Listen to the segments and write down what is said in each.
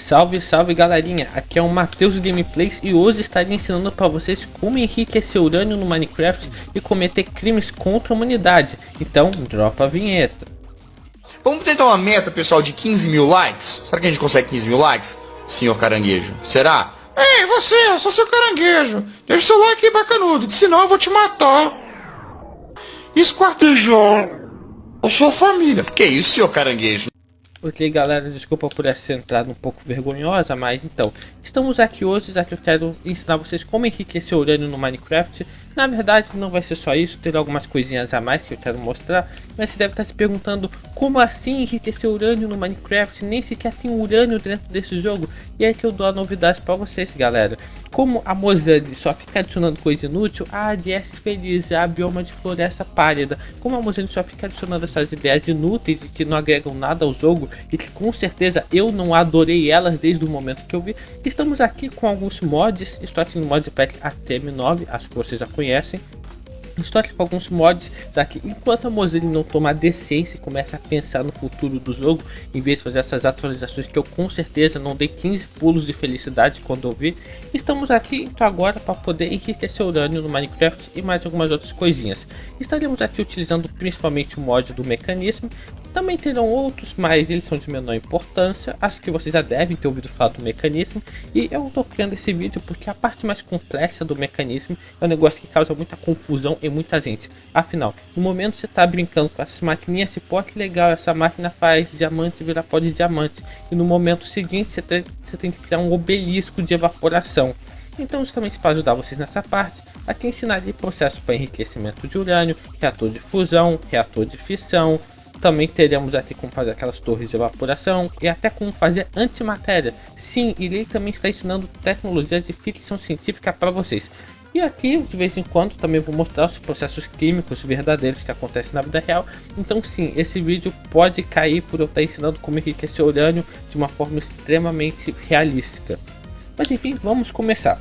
Salve, salve galerinha, aqui é o Matheus do Gameplays e hoje estarei ensinando para vocês como enriquecer urânio no Minecraft e cometer crimes contra a humanidade. Então, dropa a vinheta. Vamos tentar uma meta, pessoal, de 15 mil likes? Será que a gente consegue 15 mil likes, senhor caranguejo? Será? Ei, você, eu sou seu caranguejo. Deixa seu like aí bacanudo, que senão eu vou te matar. Esquartejar a sua família. Que isso, senhor caranguejo? Ok galera, desculpa por essa entrada um pouco vergonhosa, mas então, estamos aqui hoje já que eu quero ensinar vocês como enriquecer urânio no Minecraft. Na verdade não vai ser só isso, terá algumas coisinhas a mais que eu quero mostrar, mas você deve estar se perguntando como assim enriquecer urânio no Minecraft, nem sequer tem urânio dentro desse jogo. E é que eu dou a novidade para vocês galera. Como a Mojang só fica adicionando coisa inútil, a ADS feliz, a bioma de floresta pálida, como a Mojang só fica adicionando essas ideias inúteis e que não agregam nada ao jogo, e que com certeza eu não adorei elas desde o momento que eu vi, estamos aqui com alguns mods. Estou aqui no modpack ATM9, acho que vocês já conhecem. Estou aqui com alguns mods, já que enquanto a Mojang não toma a decência e começa a pensar no futuro do jogo, em vez de fazer essas atualizações que eu com certeza não dei 15 pulos de felicidade quando eu vi, estamos aqui então agora para poder enriquecer urânio no Minecraft e mais algumas outras coisinhas. Estaremos aqui utilizando principalmente o mod do mecanismo, também terão outros, mas eles são de menor importância. Acho que vocês já devem ter ouvido falar do mecanismo, e eu estou criando esse vídeo porque a parte mais complexa do mecanismo é um negócio que causa muita confusão em muita gente. Afinal, no momento você está brincando com essas maquininhas, se pode legal, essa máquina faz diamante virar pó de diamante, e no momento seguinte você tem que criar um obelisco de evaporação. Então justamente para ajudar vocês nessa parte, aqui ensinarei processo para enriquecimento de urânio, reator de fusão, reator de fissão. Também teremos aqui como fazer aquelas torres de evaporação e até como fazer antimatéria. Sim, irei também estar ensinando tecnologias de ficção científica para vocês. E aqui, de vez em quando, também vou mostrar os processos químicos verdadeiros que acontecem na vida real. Então sim, esse vídeo pode cair por eu estar ensinando como enriquecer urânio de uma forma extremamente realística. Mas enfim, vamos começar.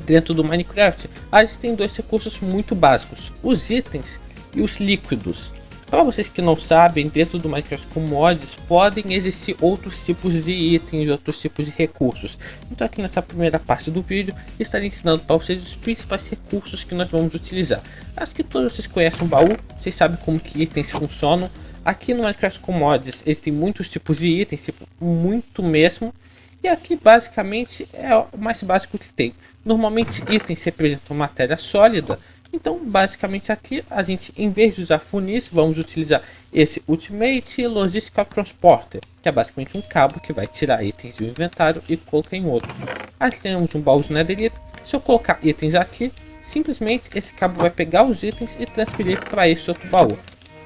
Dentro do Minecraft, a gente tem dois recursos muito básicos, os itens e os líquidos. Para vocês que não sabem, dentro do Minecraft com mods podem existir outros tipos de itens, outros tipos de recursos. Então aqui nessa primeira parte do vídeo estarei ensinando para vocês os principais recursos que nós vamos utilizar. Acho que todos vocês conhecem o baú, vocês sabem como que itens funcionam. Aqui no Minecraft com mods existem muitos tipos de itens, tipo, muito mesmo. E aqui basicamente é o mais básico que tem. Normalmente itens representam matéria sólida. Então basicamente aqui a gente, em vez de usar funis, vamos utilizar esse Ultimate Logistical Transporter, que é basicamente um cabo que vai tirar itens do inventário e colocar em outro. Aí temos um baú de netherite. Se eu colocar itens aqui, simplesmente esse cabo vai pegar os itens e transferir para esse outro baú,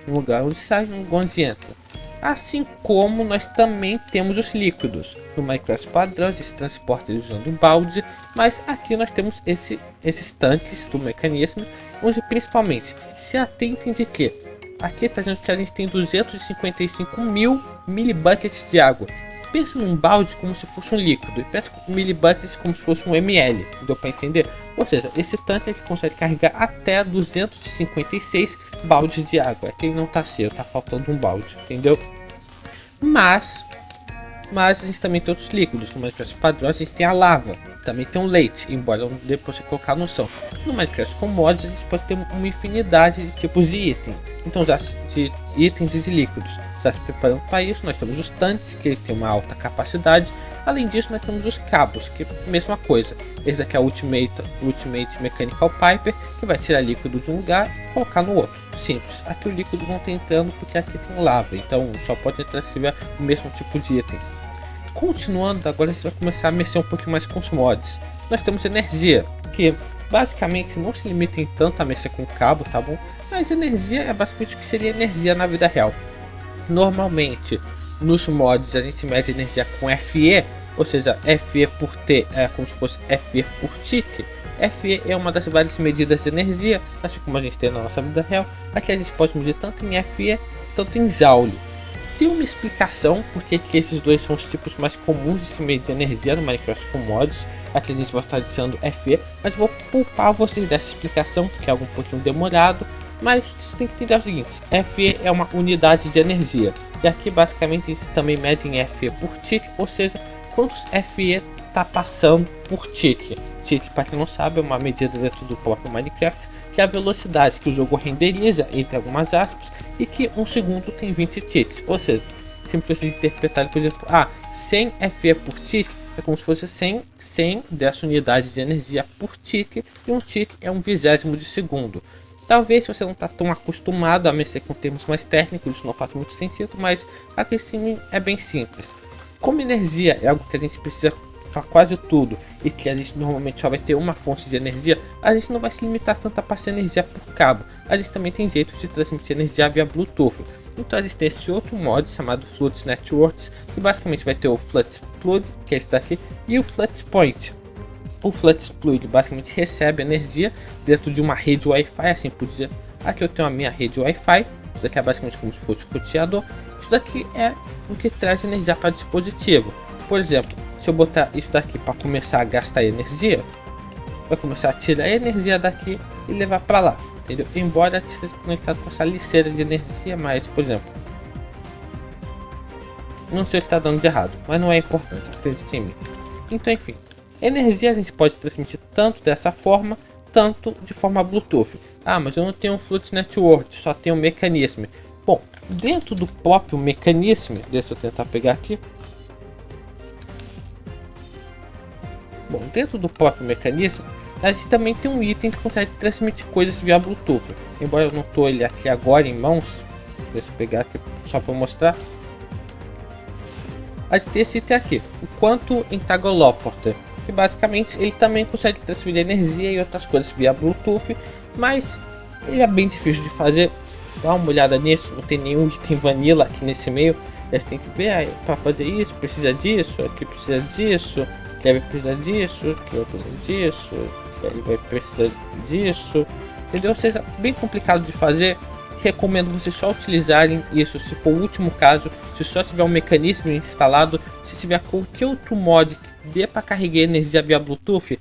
no lugar onde sai e no lugar onde entra. Assim como nós também temos os líquidos. No Minecraft padrão se transporta usando um balde, mas aqui nós temos esses tanques do mecanismo, onde principalmente se atentem de que aqui está dizendo que a gente tem 255 mil milibuckets de água. Pensa num balde como se fosse um líquido e pensa em milibuckets como se fosse um ml, deu para entender? Ou seja, esse tanque a gente consegue carregar até 256 baldes de água. Aqui não está cheio, está faltando um balde, entendeu? Mas a gente também tem outros líquidos. No Minecraft padrão a gente tem a lava, também tem o leite, embora não dê para você colocar no som. No Minecraft com mods a gente pode ter uma infinidade de tipos de itens. Então já de itens e de líquidos. Já se preparando para isso, nós temos os tanques, que tem uma alta capacidade. Além disso, nós temos os cabos, que é a mesma coisa. Esse daqui é o Ultimate Mechanical Piper, que vai tirar líquido de um lugar e colocar no outro. Simples. Aqui o líquido não está entrando porque aqui tem lava, então só pode entrar se tiver o mesmo tipo de item. Continuando, agora a gente vai começar a mexer um pouquinho mais com os mods. Nós temos energia, que basicamente não se limitem tanto a mexer com cabo, tá bom? Mas energia é basicamente o que seria energia na vida real. Normalmente nos mods a gente mede energia com FE, ou seja, FE por T é como se fosse FE por tick. FE é uma das várias medidas de energia, assim como a gente tem na nossa vida real. Aqui a gente pode medir tanto em FE, tanto em Joule. Tem uma explicação porque que esses dois são os tipos mais comuns de se medir energia no Minecraft com mods. Aqui a gente vai estar dizendo FE, mas vou poupar vocês dessa explicação porque é algo um pouquinho demorado. Mas você tem que entender o seguinte, FE é uma unidade de energia. E aqui basicamente isso também mede em FE por tick, ou seja, quantos FE está passando por tick. Tick, para quem não sabe, é uma medida dentro do próprio Minecraft, que é a velocidade que o jogo renderiza, entre algumas aspas, e que um segundo tem 20 ticks. Ou seja, você precisa interpretar, por exemplo, 100 FE por tick é como se fosse 100 dessa unidade de energia por tick, e um tick é um vigésimo de segundo. Talvez se você não está tão acostumado a mexer com termos mais técnicos, isso não faz muito sentido, mas aqui sim é bem simples. Como energia é algo que a gente precisa para quase tudo e que a gente normalmente só vai ter uma fonte de energia, a gente não vai se limitar tanto a passar energia por cabo. A gente também tem jeito de transmitir energia via Bluetooth. Então a gente tem esse outro mod chamado Fluid Networks, que basicamente vai ter o Flux Fluid, que é esse daqui, e o Flux Point. O Flux Fluid basicamente recebe energia dentro de uma rede Wi-Fi, assim por dizer. Aqui eu tenho a minha rede Wi-Fi, isso daqui é basicamente como se fosse um roteador. Isso daqui é o que traz energia para o dispositivo. Por exemplo, se eu botar isso daqui para começar a gastar energia, vai começar a tirar a energia daqui e levar para lá, entendeu? Embora esteja conectado com essa lixeira de energia, mas, por exemplo, não sei se está dando de errado, mas não é importante, acredite em mim. Então, enfim, energia a gente pode transmitir tanto dessa forma, tanto de forma Bluetooth. Mas eu não tenho um Fluid Network, só tenho um mecanismo. Bom, dentro do próprio mecanismo, deixa eu tentar pegar aqui. Bom, dentro do próprio mecanismo, a gente também tem um item que consegue transmitir coisas via Bluetooth. Embora eu não estou ele aqui agora em mãos, deixa eu pegar aqui só para mostrar. A gente tem esse item aqui, o Quantum Entangloporter, que basicamente ele também consegue transferir energia e outras coisas via Bluetooth, mas ele é bem difícil de fazer. Dá uma olhada nisso, não tem nenhum item vanilla aqui nesse meio. Você tem que ver, para fazer isso precisa disso, aqui precisa disso, que vai precisar disso, que vai precisar disso, que ele vai precisar disso, entendeu? Ou seja, bem complicado de fazer. Recomendo vocês só utilizarem isso se for o último caso, se só tiver um mecanismo instalado. Se tiver qualquer outro mod que dê para carregar energia via Bluetooth,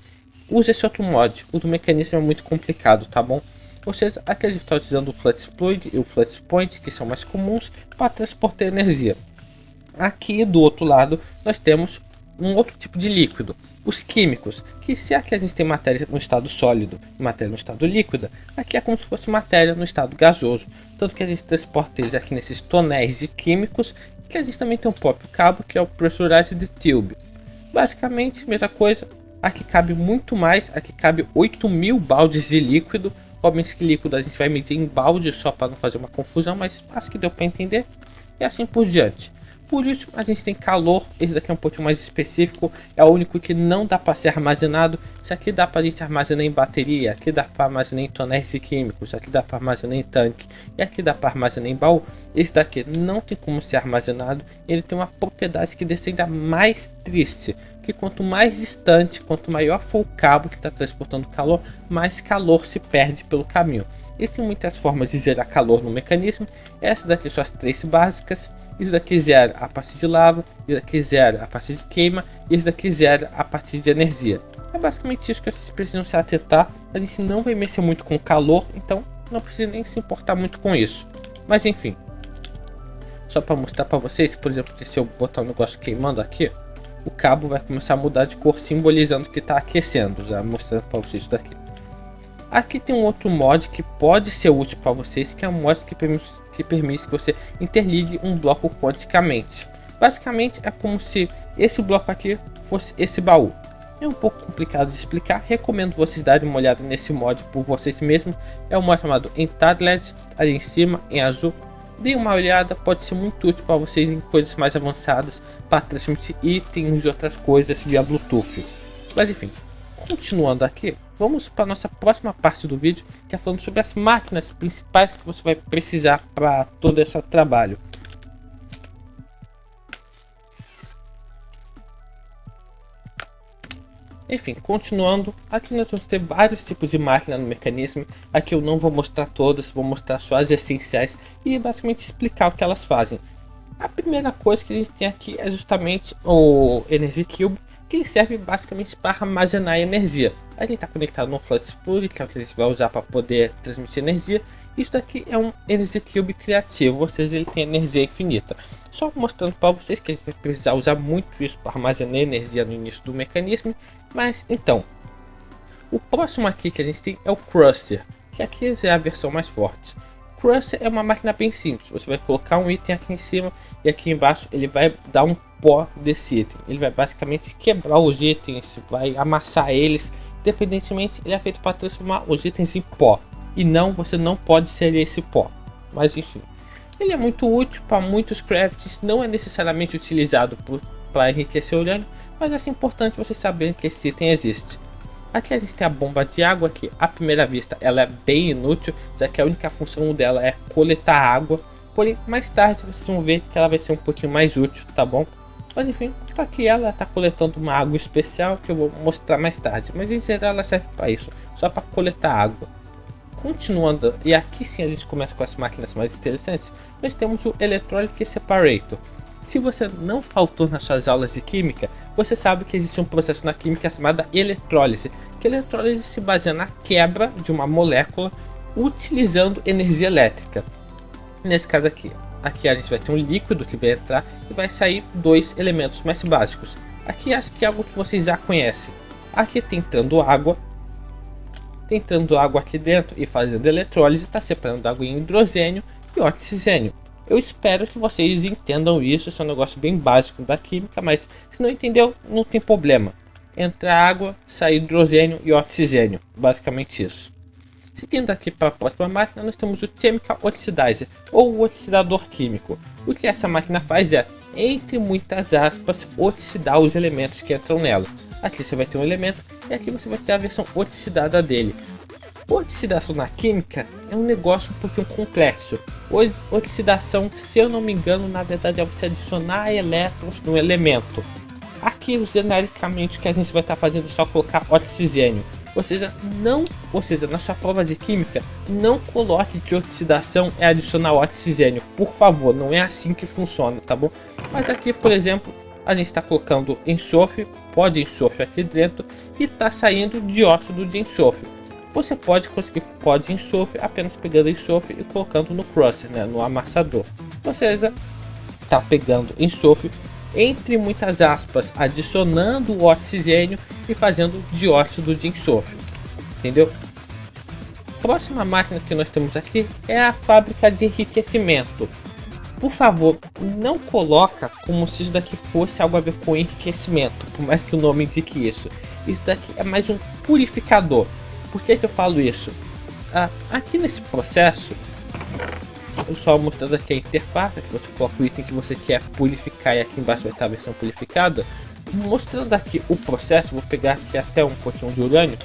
use esse outro mod. O do mecanismo é muito complicado, tá bom? Ou seja, aqui a gente está utilizando o Flux Fluid e o Flux Point, que são mais comuns para transportar energia. Aqui do outro lado nós temos um outro tipo de líquido, os químicos, que se aqui a gente tem matéria no estado sólido e matéria no estado líquida, aqui é como se fosse matéria no estado gasoso, tanto que a gente transporta eles aqui nesses tonéis de químicos, que a gente também tem um próprio cabo, que é o Pressurized Tube. Basicamente, mesma coisa, aqui cabe muito mais, aqui cabe 8.000 baldes de líquido. Obviamente que líquido a gente vai medir em balde só para não fazer uma confusão, mas acho que deu para entender, e assim por diante. Por isso a gente tem calor, esse daqui é um pouquinho mais específico, é o único que não dá para ser armazenado. Isso aqui dá para a gente armazenar em bateria, aqui dá para armazenar em tonéis de químicos, aqui dá para armazenar em tanque, e aqui dá para armazenar em baú. Esse daqui não tem como ser armazenado, ele tem uma propriedade que deixa ainda mais triste, que quanto mais distante, quanto maior for o cabo que está transportando calor, mais calor se perde pelo caminho. Existem muitas formas de gerar calor no mecanismo, essa daqui são as 3 básicas. Isso daqui zera a partir de lava, isso daqui zera a partir de queima, e isso daqui zera a partir de energia. É basicamente isso que vocês precisam se atentar. A gente não vai mexer muito com calor, então não precisa nem se importar muito com isso. Mas enfim, só para mostrar para vocês, por exemplo, que se eu botar um negócio queimando aqui, o cabo vai começar a mudar de cor, simbolizando que está aquecendo, já mostrando para vocês isso daqui. Aqui tem um outro mod que pode ser útil para vocês, que é um mod que permite que você interligue um bloco quanticamente. Basicamente é como se esse bloco aqui fosse esse baú. É um pouco complicado de explicar, recomendo vocês darem uma olhada nesse mod por vocês mesmos. É um mod chamado Entangled, ali em cima, em azul. Deem uma olhada, pode ser muito útil para vocês em coisas mais avançadas, para transmitir itens e outras coisas via Bluetooth. Mas enfim, continuando aqui, vamos para a nossa próxima parte do vídeo, que é falando sobre as máquinas principais que você vai precisar para todo esse trabalho. Enfim, continuando, aqui nós vamos ter vários tipos de máquina no mecanismo. Aqui eu não vou mostrar todas, vou mostrar só as essenciais e basicamente explicar o que elas fazem. A primeira coisa que a gente tem aqui é justamente o Energy Cube, que ele serve basicamente para armazenar energia. Ele está conectado no Flux Fluid, que é o que a gente vai usar para poder transmitir energia, Isso daqui é um Energy Cube criativo, ou seja, ele tem energia infinita. Só mostrando para vocês que a gente vai precisar usar muito isso para armazenar energia no início do mecanismo. Mas então, o próximo aqui que a gente tem é o Crusher, que aqui já é a versão mais forte. Crusher é uma máquina bem simples, você vai colocar um item aqui em cima e aqui embaixo ele vai dar um pó desse item. Ele vai basicamente quebrar os itens, vai amassar eles, independentemente ele é feito para transformar os itens em pó. E não, você não pode ser esse pó. Mas enfim, ele é muito útil para muitos crafts, não é necessariamente utilizado para enriquecer o urânio, mas é importante você saber que esse item existe. Aqui a gente tem a bomba de água, que à primeira vista ela é bem inútil, já que a única função dela é coletar água. Porém, mais tarde vocês vão ver que ela vai ser um pouquinho mais útil, tá bom? Mas enfim, aqui ela está coletando uma água especial que eu vou mostrar mais tarde. Mas em geral ela serve para isso, só para coletar água. Continuando, e aqui sim a gente começa com as máquinas mais interessantes, nós temos o Electrolytic Separator. Se você não faltou nas suas aulas de química, você sabe que existe um processo na química chamado eletrólise. Que a eletrólise se baseia na quebra de uma molécula utilizando energia elétrica. Nesse caso aqui a gente vai ter um líquido que vai entrar e vai sair dois elementos mais básicos. Aqui acho que é algo que vocês já conhecem. Aqui tem entrando água aqui dentro e fazendo eletrólise, está separando água em hidrogênio e oxigênio. Eu espero que vocês entendam isso, esse é um negócio bem básico da química, mas se não entendeu, não tem problema. Entra água, sai hidrogênio e oxigênio, basicamente isso. Seguindo aqui para a próxima máquina, nós temos o Chemical Oxidizer, ou o oxidador químico. O que essa máquina faz é, entre muitas aspas, oxidar os elementos que entram nela. Aqui você vai ter um elemento e aqui você vai ter a versão oxidada dele. Oxidação na química é um negócio um pouquinho complexo. Oxidação, se eu não me engano, na verdade é você adicionar elétrons no elemento. Aqui, genericamente, o que a gente vai estar fazendo é só colocar oxigênio. Ou seja, na sua prova de química, não coloque que oxidação é adicionar oxigênio. Por favor, não é assim que funciona, tá bom? Mas aqui, por exemplo, a gente está colocando enxofre, pó de enxofre aqui dentro e está saindo dióxido de enxofre. Você pode conseguir pó de enxofre apenas pegando enxofre e colocando no crusher, né, no amassador. Ou seja, está pegando enxofre, entre muitas aspas, adicionando o oxigênio e fazendo dióxido de enxofre. Entendeu? A próxima máquina que nós temos aqui é a fábrica de enriquecimento. Por favor, não coloca como se isso daqui fosse algo a ver com enriquecimento, por mais que o nome indique isso. Isso daqui é mais um purificador. Por que eu falo isso? Aqui nesse processo, eu só mostrando aqui a interface, que você coloca o item que você quer purificar e aqui embaixo vai estar a versão purificada. Mostrando aqui o processo, vou pegar aqui até um pouquinho de urânio.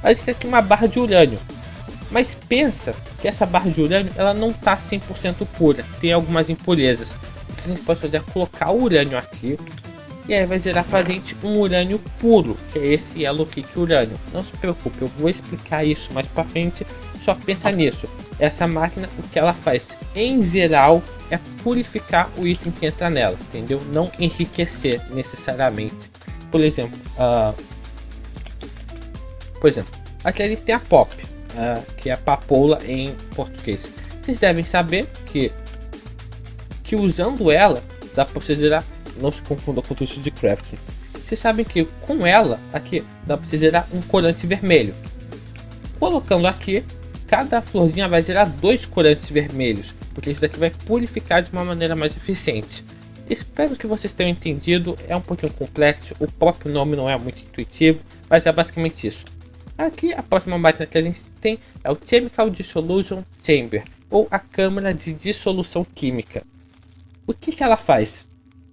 A gente tem aqui uma barra de urânio. Mas pensa que essa barra de urânio ela não está 100% pura, tem algumas impurezas. O que a gente pode fazer é colocar o urânio aqui. E aí vai gerar pra gente um urânio puro, que é esse Yellow Cake urânio. Não se preocupe, eu vou explicar isso mais pra frente, só pensa nisso. Essa máquina, o que ela faz em geral é purificar o item que entra nela, entendeu? Não enriquecer necessariamente. Por exemplo, aqui a gente tem a Pop, que é a papoula em português. Vocês devem saber que usando ela dá pra você gerar. Não se confunda com o tucho de crafting. Vocês sabem que com ela aqui dá para você gerar um corante vermelho. Colocando aqui, cada florzinha vai gerar 2 corantes vermelhos, porque isso daqui vai purificar de uma maneira mais eficiente. Espero que vocês tenham entendido, é um pouquinho complexo, o próprio nome não é muito intuitivo, mas é basicamente isso. Aqui a próxima máquina que a gente tem é o Chemical Dissolution Chamber, ou a câmara de dissolução química. O que ela faz?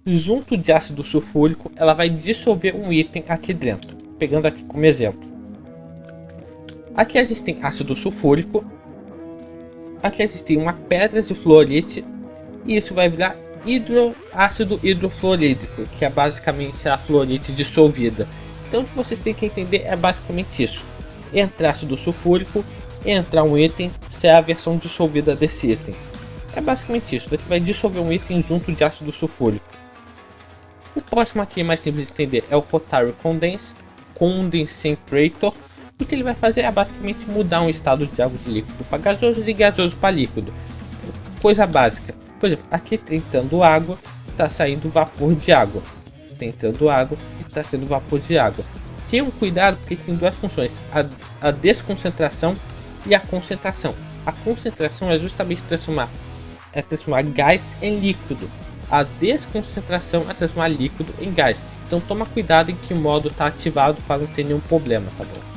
Junto de ácido sulfúrico, ela vai dissolver um item aqui dentro. Pegando aqui como exemplo. Aqui a gente tem ácido sulfúrico. Aqui a gente tem uma pedra de fluorite. E isso vai virar ácido hidrofluorídrico, que é basicamente a fluorite dissolvida. Então o que vocês têm que entender é basicamente isso. Entra ácido sulfúrico, entra um item, sai a versão dissolvida desse item. É basicamente isso, daqui vai dissolver um item junto de ácido sulfúrico. O próximo aqui, mais simples de entender, é o Rotary Condensator, O que ele vai fazer é basicamente mudar um estado de água de líquido para gasoso e gasoso para líquido. Coisa básica. Por exemplo, aqui tentando água, está saindo vapor de água. Tentando água e está saindo vapor de água. Tenham cuidado porque tem duas funções, a desconcentração e a concentração. A concentração é justamente transformar gás em líquido. A desconcentração é transformar líquido em gás. Então toma cuidado em que modo está ativado para não ter nenhum problema, tá bom?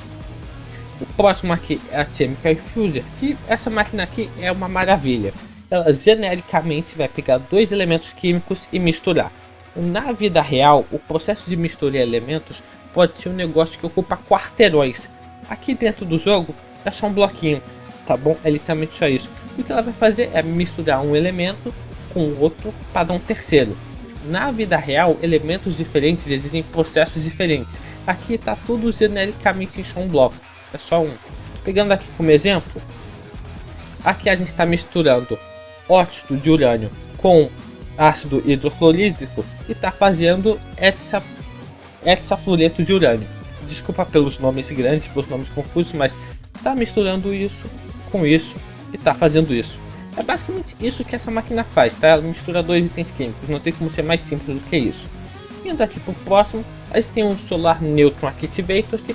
O próximo aqui é a Chemical Infuser, que essa máquina aqui é uma maravilha. Ela genericamente vai pegar dois elementos químicos e misturar. Na vida real, o processo de misturar elementos pode ser um negócio que ocupa quarteirões. Aqui dentro do jogo é só um bloquinho, tá bom? É literalmente só isso. O que ela vai fazer é misturar um elemento com outro para dar um terceiro. Na vida real, elementos diferentes exigem processos diferentes. Aqui está tudo genericamente em só um bloco. É só um. Pegando aqui como exemplo, aqui a gente está misturando óxido de urânio com ácido hidrofluorídrico e está fazendo hexafluoreto de urânio. Desculpa pelos nomes grandes, pelos nomes confusos, mas está misturando isso com isso e está fazendo isso. É basicamente isso que essa máquina faz, tá? Ela mistura dois itens químicos, não tem como ser mais simples do que isso. Indo aqui para o próximo, a gente tem um Solar Neutron Activator, que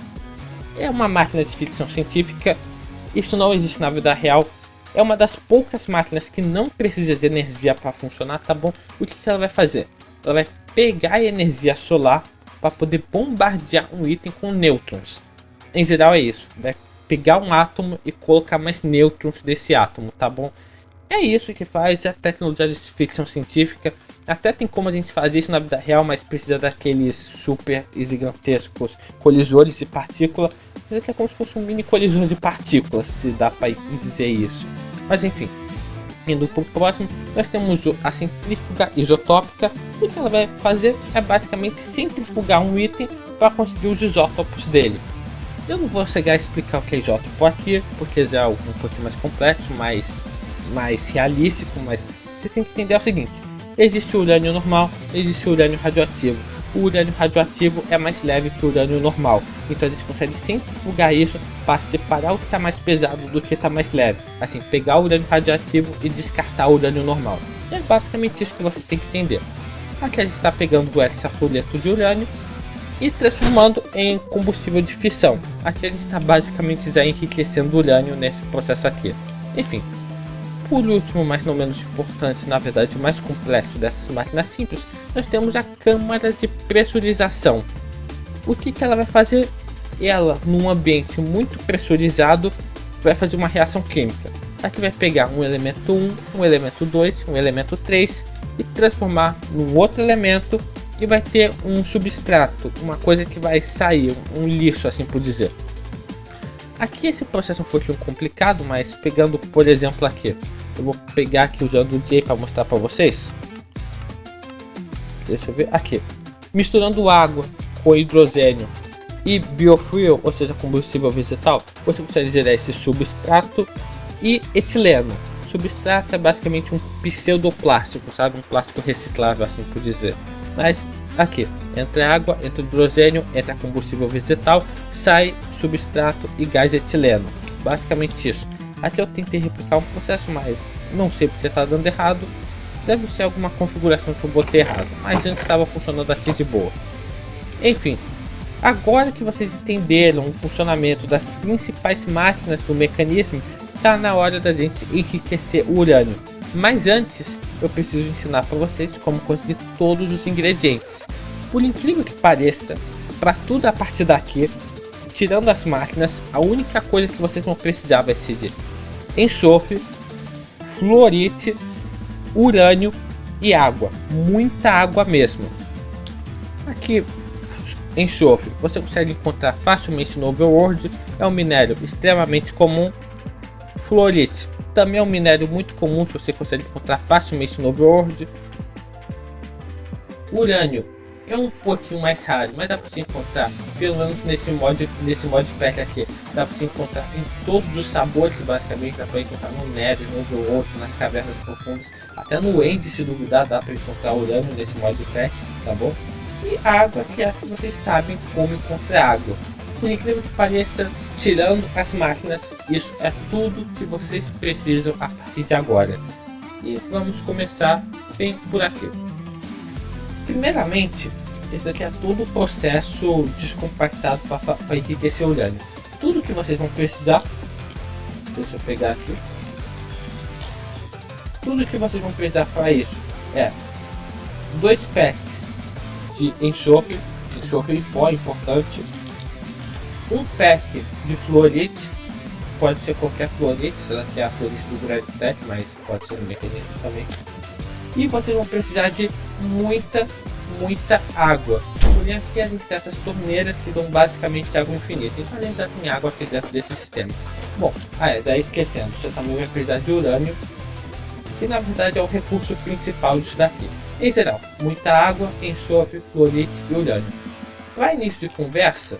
é uma máquina de ficção científica. Isso não existe na vida real. É uma das poucas máquinas que não precisa de energia para funcionar, tá bom? O que ela vai fazer? Ela vai pegar a energia solar para poder bombardear um item com nêutrons. Em geral é isso. Vai pegar um átomo e colocar mais nêutrons desse átomo, tá bom? É isso que faz a tecnologia de ficção científica. Até tem como a gente fazer isso na vida real, mas precisa daqueles super e gigantescos colisores de partícula. Mas é como se fosse um mini colisor de partículas, se dá para dizer isso. Mas enfim, indo para o próximo, nós temos a centrífuga isotópica. O que ela vai fazer é basicamente centrifugar um item para conseguir os isótopos dele. Eu não vou chegar a explicar o que é isótopo aqui, porque já é algo um pouquinho mais complexo, mais realístico, mas você tem que entender o seguinte: existe o urânio normal, existe o urânio radioativo. O urânio radioativo é mais leve que o urânio normal, então eles conseguem centrifugar isso para separar o que está mais pesado do que está mais leve, assim, pegar o urânio radioativo e descartar o urânio normal. É basicamente isso que vocês têm que entender. Aqui a gente está pegando o hexafluoreto de urânio e transformando em combustível de fissão. Aqui a gente está basicamente já enriquecendo o urânio nesse processo aqui. Enfim. Por último, mas não menos importante, na verdade o mais complexo dessas máquinas simples, nós temos a câmara de pressurização. O que ela vai fazer? Ela, num ambiente muito pressurizado, vai fazer uma reação química. Aqui vai pegar um elemento 1, um elemento 2, um elemento 3 e transformar num outro elemento e vai ter um substrato, uma coisa que vai sair, um lixo assim por dizer. Aqui esse processo é um pouquinho complicado, mas pegando por exemplo aqui, eu vou pegar aqui usando o J para mostrar para vocês. Deixa eu ver aqui, misturando água com hidrogênio e biofuel, ou seja, combustível vegetal, você consegue gerar esse substrato e etileno. Substrato é basicamente um pseudoplástico, sabe, um plástico reciclável assim por dizer. Mas aqui, entra água, entra hidrogênio, entra combustível vegetal, sai substrato e gás etileno. Basicamente isso. Aqui eu tentei replicar um processo, mas não sei porque está dando errado. Deve ser alguma configuração que eu botei errado, mas antes estava funcionando aqui de boa. Enfim, agora que vocês entenderam o funcionamento das principais máquinas do mecanismo, está na hora da gente enriquecer o urânio. Mas antes, eu preciso ensinar para vocês como conseguir todos os ingredientes. Por incrível que pareça, para tudo a partir daqui, tirando as máquinas, a única coisa que vocês vão precisar vai ser de enxofre, fluorite, urânio e água. Muita água mesmo. Aqui, enxofre, você consegue encontrar facilmente no overworld, é um minério extremamente comum. Fluorite também é um minério muito comum que você consegue encontrar facilmente no overworld. Urânio é um pouquinho mais raro, mas dá para você encontrar, pelo menos nesse modpack aqui, dá para você encontrar em todos os sabores, basicamente. Dá para encontrar no Nether, no overworld, nas cavernas profundas, até no End, se duvidar, dá para encontrar urânio nesse modpack, tá bom? E água, que acho que vocês sabem como encontrar água. Por incrível que pareça, tirando as máquinas, isso é tudo que vocês precisam a partir de agora. E vamos começar bem por aqui. Primeiramente, esse daqui é todo o processo descompactado para enriquecer o urânio. Tudo que vocês vão precisar, deixa eu pegar aqui. Tudo que vocês vão precisar para isso é 2 packs de enxofre em pó importante, um pack de fluorite, pode ser qualquer fluorite, será que é a fluorite do Gravitec, mas pode ser um mecanismo também. E vocês vão precisar de muita água. Porém aqui a gente tem essas torneiras que dão basicamente água infinita, então a gente já tem água aqui dentro desse sistema. Bom, já esquecendo, você também vai precisar de urânio, que na verdade é o recurso principal disso daqui. Em geral, muita água, enxofre, fluorite e urânio. Para início de conversa,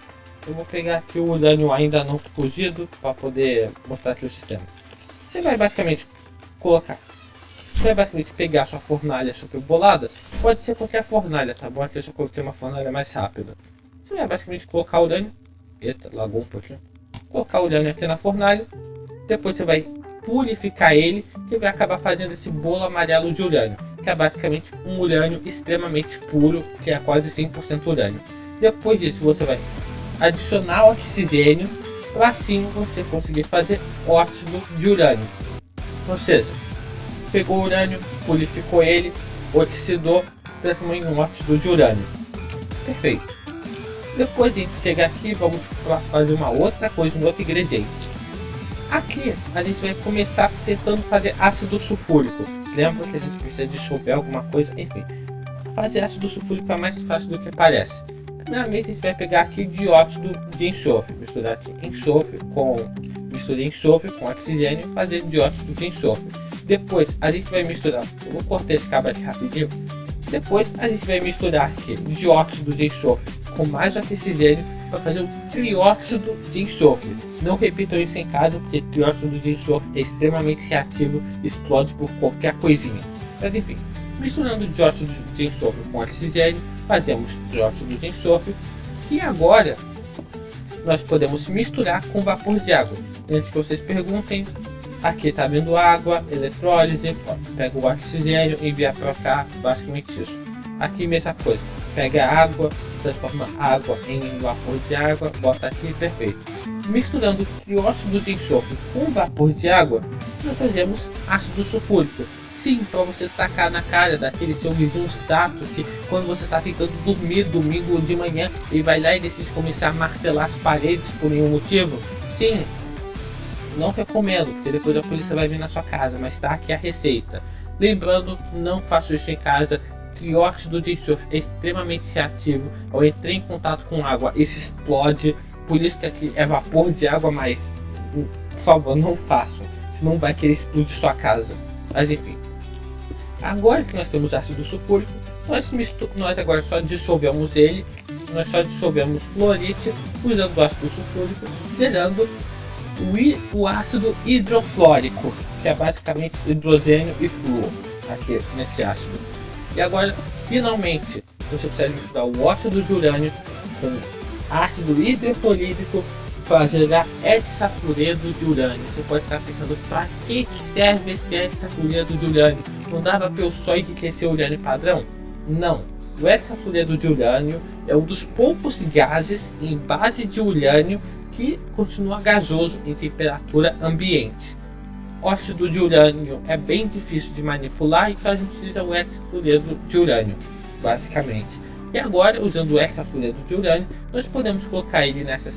eu vou pegar aqui o urânio ainda não cozido para poder mostrar aqui o sistema. Você vai basicamente pegar a sua fornalha super bolada, pode ser qualquer fornalha, tá bom? Aqui eu só coloquei uma fornalha mais rápida. Você vai basicamente colocar o urânio, lagou um pouquinho, colocar o urânio aqui na fornalha, depois você vai purificar ele, que vai acabar fazendo esse bolo amarelo de urânio, que é basicamente um urânio extremamente puro, que é quase 100% urânio. Depois disso você vai adicionar oxigênio, para assim você conseguir fazer óxido de urânio. Ou seja, pegou o urânio, purificou ele, oxidou, transformou em um óxido de urânio. Perfeito. Depois a gente chega aqui, vamos fazer uma outra coisa, um outro ingrediente. Aqui a gente vai começar tentando fazer ácido sulfúrico. Você lembra que a gente precisa dissolver alguma coisa? Enfim, fazer ácido sulfúrico é mais fácil do que parece. Primeiramente a gente vai pegar aqui dióxido de enxofre, misturar aqui enxofre com oxigênio e fazer dióxido de enxofre. Depois a gente vai misturar, eu vou cortar esse cabo aqui rapidinho. Depois a gente vai misturar aqui dióxido de enxofre com mais oxigênio para fazer o trióxido de enxofre. Não repitam isso em casa, porque trióxido de enxofre é extremamente reativo, explode por qualquer coisinha. Mas enfim, misturando dióxido de enxofre com oxigênio, fazemos trióxido de enxofre, que agora nós podemos misturar com vapor de água. Antes que vocês perguntem, aqui está vindo água, eletrólise, pega o oxigênio e envia para cá, basicamente isso. Aqui mesma coisa, pega a água, transforma a água em vapor de água, bota aqui, perfeito. Misturando trióxido de enxofre com vapor de água, nós fazemos ácido sulfúrico. Sim, para você tacar na cara daquele seu vizinho sato que quando você está tentando dormir domingo de manhã e vai lá e decide começar a martelar as paredes por nenhum motivo. Sim, não recomendo, porque depois a polícia vai vir na sua casa, mas está aqui a receita. Lembrando, não faça isso em casa. Trióxido de enxofre é extremamente reativo. Ao entrar em contato com água, isso explode. Por isso que aqui é vapor de água, mas por favor, não façam, senão vai querer explodir sua casa. Mas enfim, agora que nós temos ácido sulfúrico, nós agora só dissolvemos ele. Nós só dissolvemos fluorite usando o ácido sulfúrico, gerando o ácido hidroflórico, que é basicamente hidrogênio e flúor aqui nesse ácido. E agora, finalmente, você precisa misturar o óxido de urânio com ácido hidroclorídrico para gerar hexafluoredo de urânio. Você pode estar pensando, para que serve esse hexafluoredo de urânio? Não dava para eu só enriquecer o urânio padrão? Não. O hexafluoredo de urânio é um dos poucos gases em base de urânio que continua gasoso em temperatura ambiente. Óxido de urânio é bem difícil de manipular, então a gente utiliza o hexafluoredo de urânio, basicamente. E agora, usando o hexafluoredo de urânio, nós podemos colocar ele nessa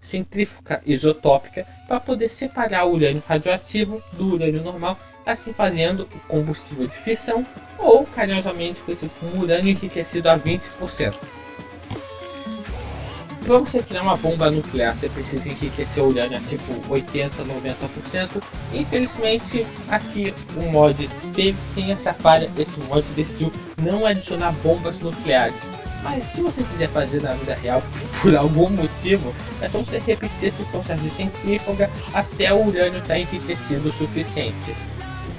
centrífuga isotópica para poder separar o urânio radioativo do urânio normal, assim fazendo o combustível de fissão, ou carinhosamente conhecido como urânio enriquecido a 20%. Para você criar uma bomba nuclear, você precisa enriquecer o urânio a tipo 80%, 90%. Infelizmente, aqui o mod tem essa falha. Esse mod decidiu não adicionar bombas nucleares. Mas se você quiser fazer na vida real, por algum motivo, é só você repetir esse processo de centrífuga até o urânio estar enriquecido o suficiente.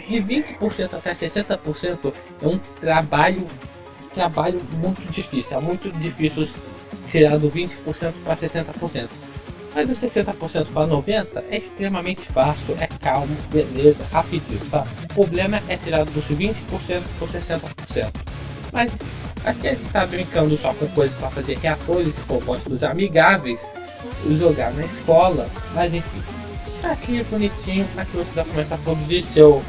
De 20% até 60% é um trabalho muito difícil. É muito difícil tirar do 20% para 60%. Mas do 60% para 90% é extremamente fácil, é calmo, beleza, rapidinho, tá? O problema é tirar dos 20% para 60%. Mas aqui a gente está brincando só com coisas para fazer reatores e compostos amigáveis, jogar na escola, mas enfim. Aqui é bonitinho, aqui você já começa a produzir seu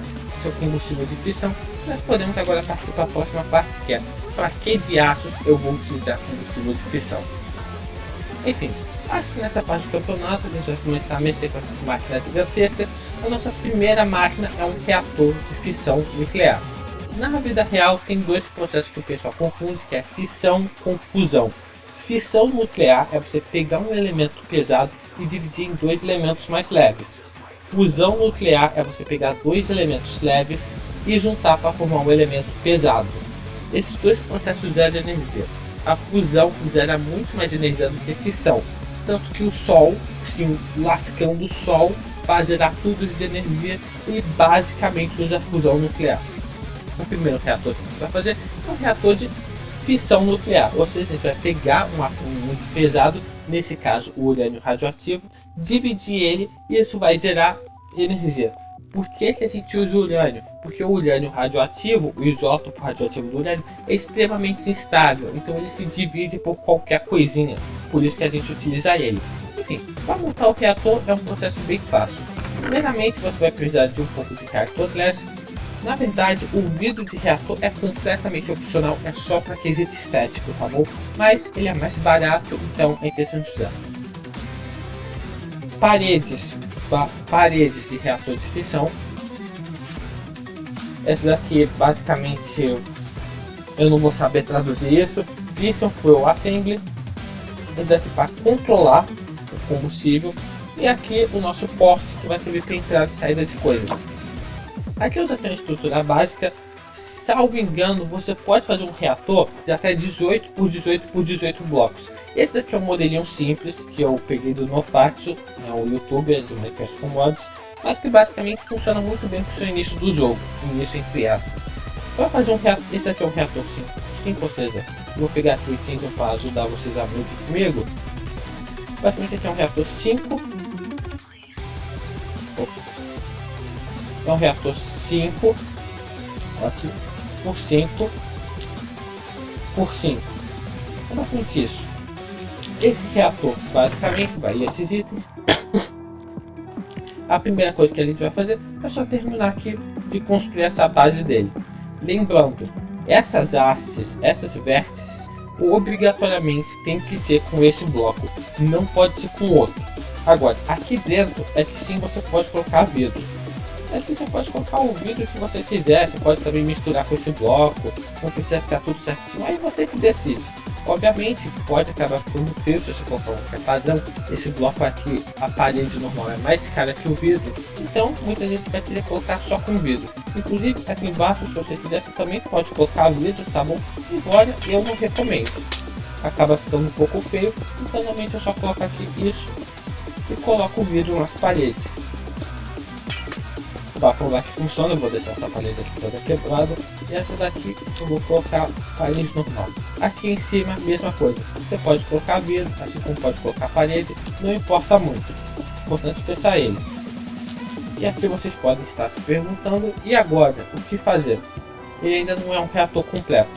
combustível de fissão. Nós podemos agora partir para a próxima parte, que é para que diachos eu vou utilizar combustível de fissão. Enfim, acho que nessa parte do campeonato a gente vai começar a mexer com essas máquinas gigantescas. A nossa primeira máquina é um reator de fissão nuclear. Na vida real tem dois processos que o pessoal confunde, que é fissão com fusão. Fissão nuclear é você pegar um elemento pesado e dividir em dois elementos mais leves. Fusão nuclear é você pegar dois elementos leves e juntar para formar um elemento pesado. Esses dois processos geram energia. A fusão gera muito mais energia do que a fissão, tanto que o Sol, sim, lascando o Sol para gerar tudo de energia, ele basicamente usa a fusão nuclear. O primeiro reator que a gente vai fazer é um reator de fissão nuclear, ou seja, a gente vai pegar um átomo muito pesado, nesse caso o urânio radioativo, dividir ele e isso vai gerar energia. Por que a gente usa o urânio? Porque o urânio radioativo, o isótopo radioativo do urânio, é extremamente instável, então ele se divide por qualquer coisinha, por isso que a gente utiliza ele. Enfim, para montar o reator é um processo bem fácil. Primeiramente você vai precisar de um pouco de reactor glass. Na verdade, o vidro de reator é completamente opcional, é só para quesito estético, tá bom? Mas ele é mais barato, então é interessante usar. Paredes de reator de fissão. Essa daqui, basicamente, eu não vou saber traduzir isso. Piston Fuel Assembly. Esse daqui para controlar o combustível. E aqui o nosso porte, que vai servir para entrada e saída de coisas. Aqui eu já tenho a estrutura básica. Salvo engano, você pode fazer um reator de até 18 por 18 por 18 blocos. Esse daqui é um modelinho simples que eu peguei do Nofatsu, o youtuber do Minecraft com mods, mas que basicamente funciona muito bem para o seu início do jogo, início entre aspas. Para fazer um reator, esse daqui é um reator 5, ou seja, eu vou pegar aqui o item para ajudar vocês a medir comigo. Basicamente aqui é um reator 5. É um reator 5 aqui por 5 por 5. É basicamente isso. Esse reator basicamente vai esses itens. A primeira coisa que a gente vai fazer é só terminar aqui de construir essa base dele. Lembrando, essas hastes, essas vértices, obrigatoriamente tem que ser com esse bloco, não pode ser com outro. Agora, aqui dentro é que sim você pode colocar vidro. Aqui você pode colocar o vidro que você quiser, você pode também misturar com esse bloco, não precisa ficar tudo certinho, aí você que decide. Obviamente pode acabar ficando feio se você colocar qualquer padrão. Esse bloco aqui, a parede normal é mais cara que o vidro, então muitas vezes você vai querer colocar só com vidro. Inclusive aqui embaixo, se você quiser, você também pode colocar vidro, tá bom? Embora eu não recomendo, acaba ficando um pouco feio, então normalmente eu só coloco aqui isso e coloco o vidro nas paredes. O baixo funciona, eu vou deixar essa parede aqui toda quebrada e essa daqui eu vou colocar parede normal. Aqui em cima, mesma coisa, você pode colocar vidro, assim como pode colocar parede, não importa muito, importante pensar ele. E aqui vocês podem estar se perguntando, e agora, o que fazer? Ele ainda não é um reator completo.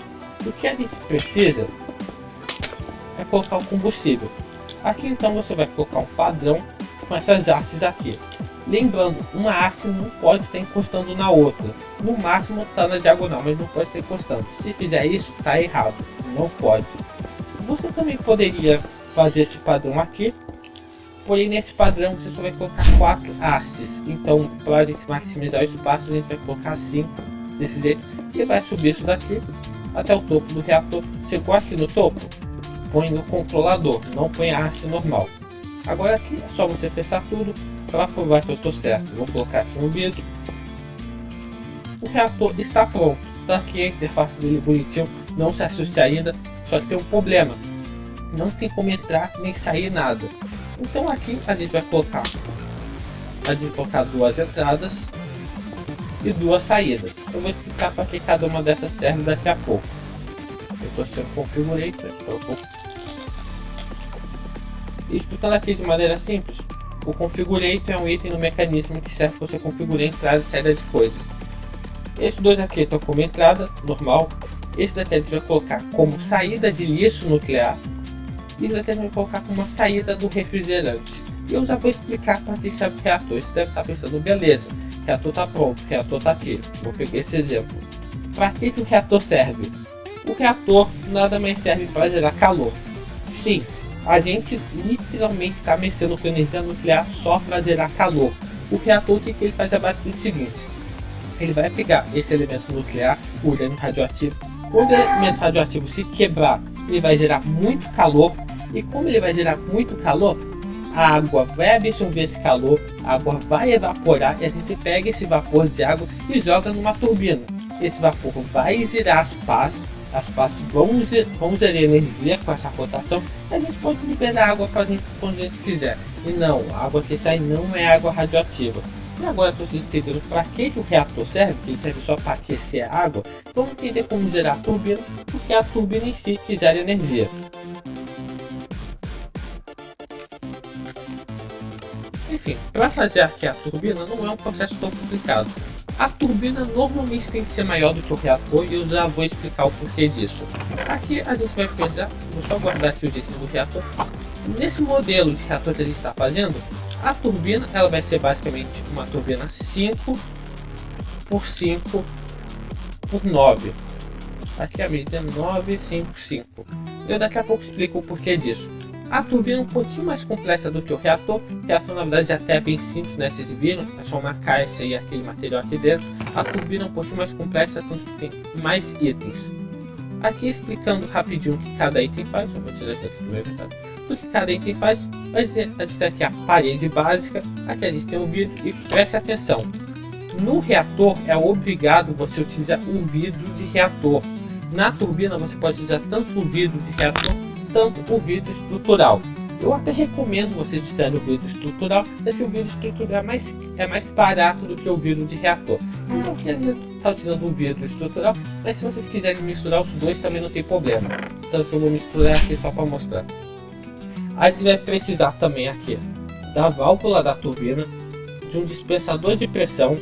O que a gente precisa é colocar o combustível. Aqui então você vai colocar um padrão com essas hastes aqui. Lembrando, uma haste não pode estar encostando na outra. No máximo está na diagonal, mas não pode estar encostando. Se fizer isso, está errado. Não pode. Você também poderia fazer esse padrão aqui. Porém, nesse padrão você só vai colocar 4 hastes. Então, para a gente maximizar o espaço, a gente vai colocar 5 desse jeito. E vai subir isso daqui até o topo do reator. Chegou aqui no topo, põe no controlador, não põe a haste normal. Agora aqui é só você fechar tudo. Para provar que eu estou certo, vou colocar aqui no vidro. O reator está pronto. Tá aqui a interface dele bonitinho, não se assuste ainda. Só que tem um problema, não tem como entrar nem sair nada. Então aqui a gente vai colocar duas entradas e 2 saídas. Eu vou explicar para que cada uma dessas serve daqui a pouco. Eu estou sendo configurado, então eu vou Explicando aqui de maneira simples, o Configurator é um item no mecanismo que serve para você configurar a entrada e saída de coisas. Esses dois aqui estão como entrada, normal. Esse daqui a gente vai colocar como saída de lixo nuclear. E esse daqui a gente vai colocar como uma saída do refrigerante. E eu já vou explicar para quem sabe o reator. Você deve estar pensando, beleza, o reator está pronto, o reator está aqui. Vou pegar esse exemplo. Para que o reator serve? O reator nada mais serve para gerar calor. Sim, a gente literalmente está mexendo com energia nuclear só para gerar calor. O reator, o que ele faz é basicamente o seguinte: ele vai pegar esse elemento nuclear, o urânio radioativo. Quando o elemento radioativo se quebrar, ele vai gerar muito calor. E como ele vai gerar muito calor, a água vai absorver esse calor, a água vai evaporar e a gente pega esse vapor de água e joga numa turbina. Esse vapor vai girar as pás vão gerar energia com essa rotação. A gente pode liberar água para a gente quando a gente quiser. E não, a água que sai não é água radioativa. E agora que vocês entenderam para que o reator serve, que ele serve só para aquecer a água, vamos entender como gerar a turbina, porque é a turbina em si que gera energia. Enfim, para fazer aqui a turbina não é um processo tão complicado. A turbina normalmente tem que ser maior do que o reator e eu já vou explicar o porquê disso. Aqui a gente vai precisar, vou só guardar aqui o jeitinho do reator. Nesse modelo de reator que a gente está fazendo, a turbina ela vai ser basicamente uma turbina 5 por 5 por 9. Aqui a medida é 9, 5, 5. Eu daqui a pouco explico o porquê disso. A turbina é um pouquinho mais complexa do que o reator. O reator, na verdade, até é bem simples, né? Vocês viram? É só uma caixa e aquele material aqui dentro. A turbina é um pouquinho mais complexa, tanto que tem mais itens. Aqui explicando rapidinho o que cada item faz. Eu vou tirar isso aqui do meu inventário. O que cada item faz. A gente tem aqui a parede básica. Aqui a gente tem o vidro. E preste atenção. No reator é obrigado você utilizar o vidro de reator. Na turbina você pode utilizar tanto o vidro de reator tanto o vidro estrutural. Eu até recomendo vocês usarem o vidro estrutural, porque o vidro estrutural é mais barato do que o vidro de reator. Então aqui a gente está utilizando o vidro estrutural, mas se vocês quiserem misturar os dois também não tem problema. Então eu vou misturar aqui só para mostrar. Aí você vai precisar também aqui da válvula da turbina, de um dispensador de pressão,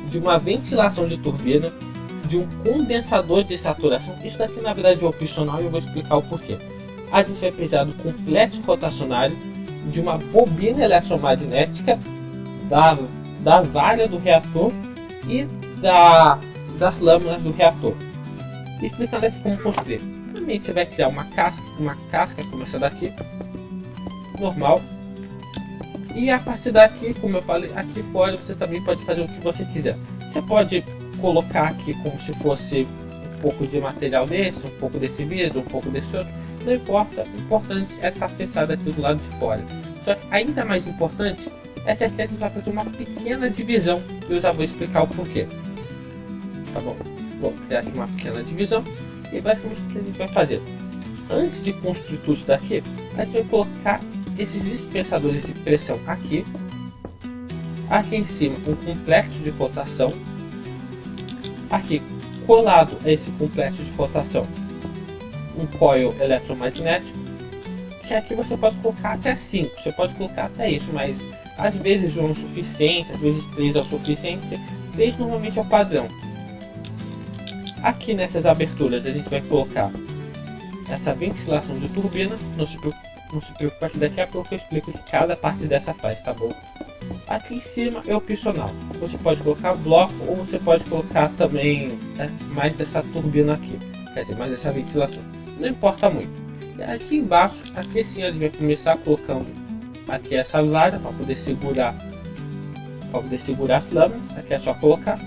de uma ventilação de turbina, de um condensador de saturação. Isso daqui na verdade é opcional e eu vou explicar o porquê. A gente vai precisar do complexo rotacionário, de uma bobina eletromagnética, da valha do reator e das lâminas do reator. Explicando aqui como construir. Primeiramente você vai criar uma casca como essa daqui, normal. E a partir daqui, como eu falei, aqui fora você também pode fazer o que você quiser. Você pode colocar aqui como se fosse um pouco de material desse, um pouco desse vidro, um pouco desse outro. Não importa, o importante é estar fechado aqui do lado de fora. Só que ainda mais importante é que aqui a gente vai fazer uma pequena divisão. E eu já vou explicar o porquê. Tá bom? Vou criar aqui uma pequena divisão. E basicamente o que a gente vai fazer? Antes de construir tudo isso daqui, a gente vai colocar esses dispensadores de pressão aqui. Aqui em cima um complexo de rotação. Aqui colado a esse complexo de rotação um coil eletromagnético, que aqui você pode colocar até 5, você pode colocar até isso, mas às vezes 1 é o suficiente, às vezes 3 é o suficiente, 3 normalmente é o padrão. Aqui nessas aberturas a gente vai colocar essa ventilação de turbina, não se preocupe que daqui a pouco eu explico o que cada parte dessa faz, tá bom? Aqui em cima é opcional, você pode colocar bloco ou você pode colocar também mais dessa turbina aqui, quer dizer, mais dessa ventilação. Não importa muito. E aqui embaixo, aqui sim a gente vai começar colocando aqui essa vara para poder segurar as lâminas. Aqui é só colocar.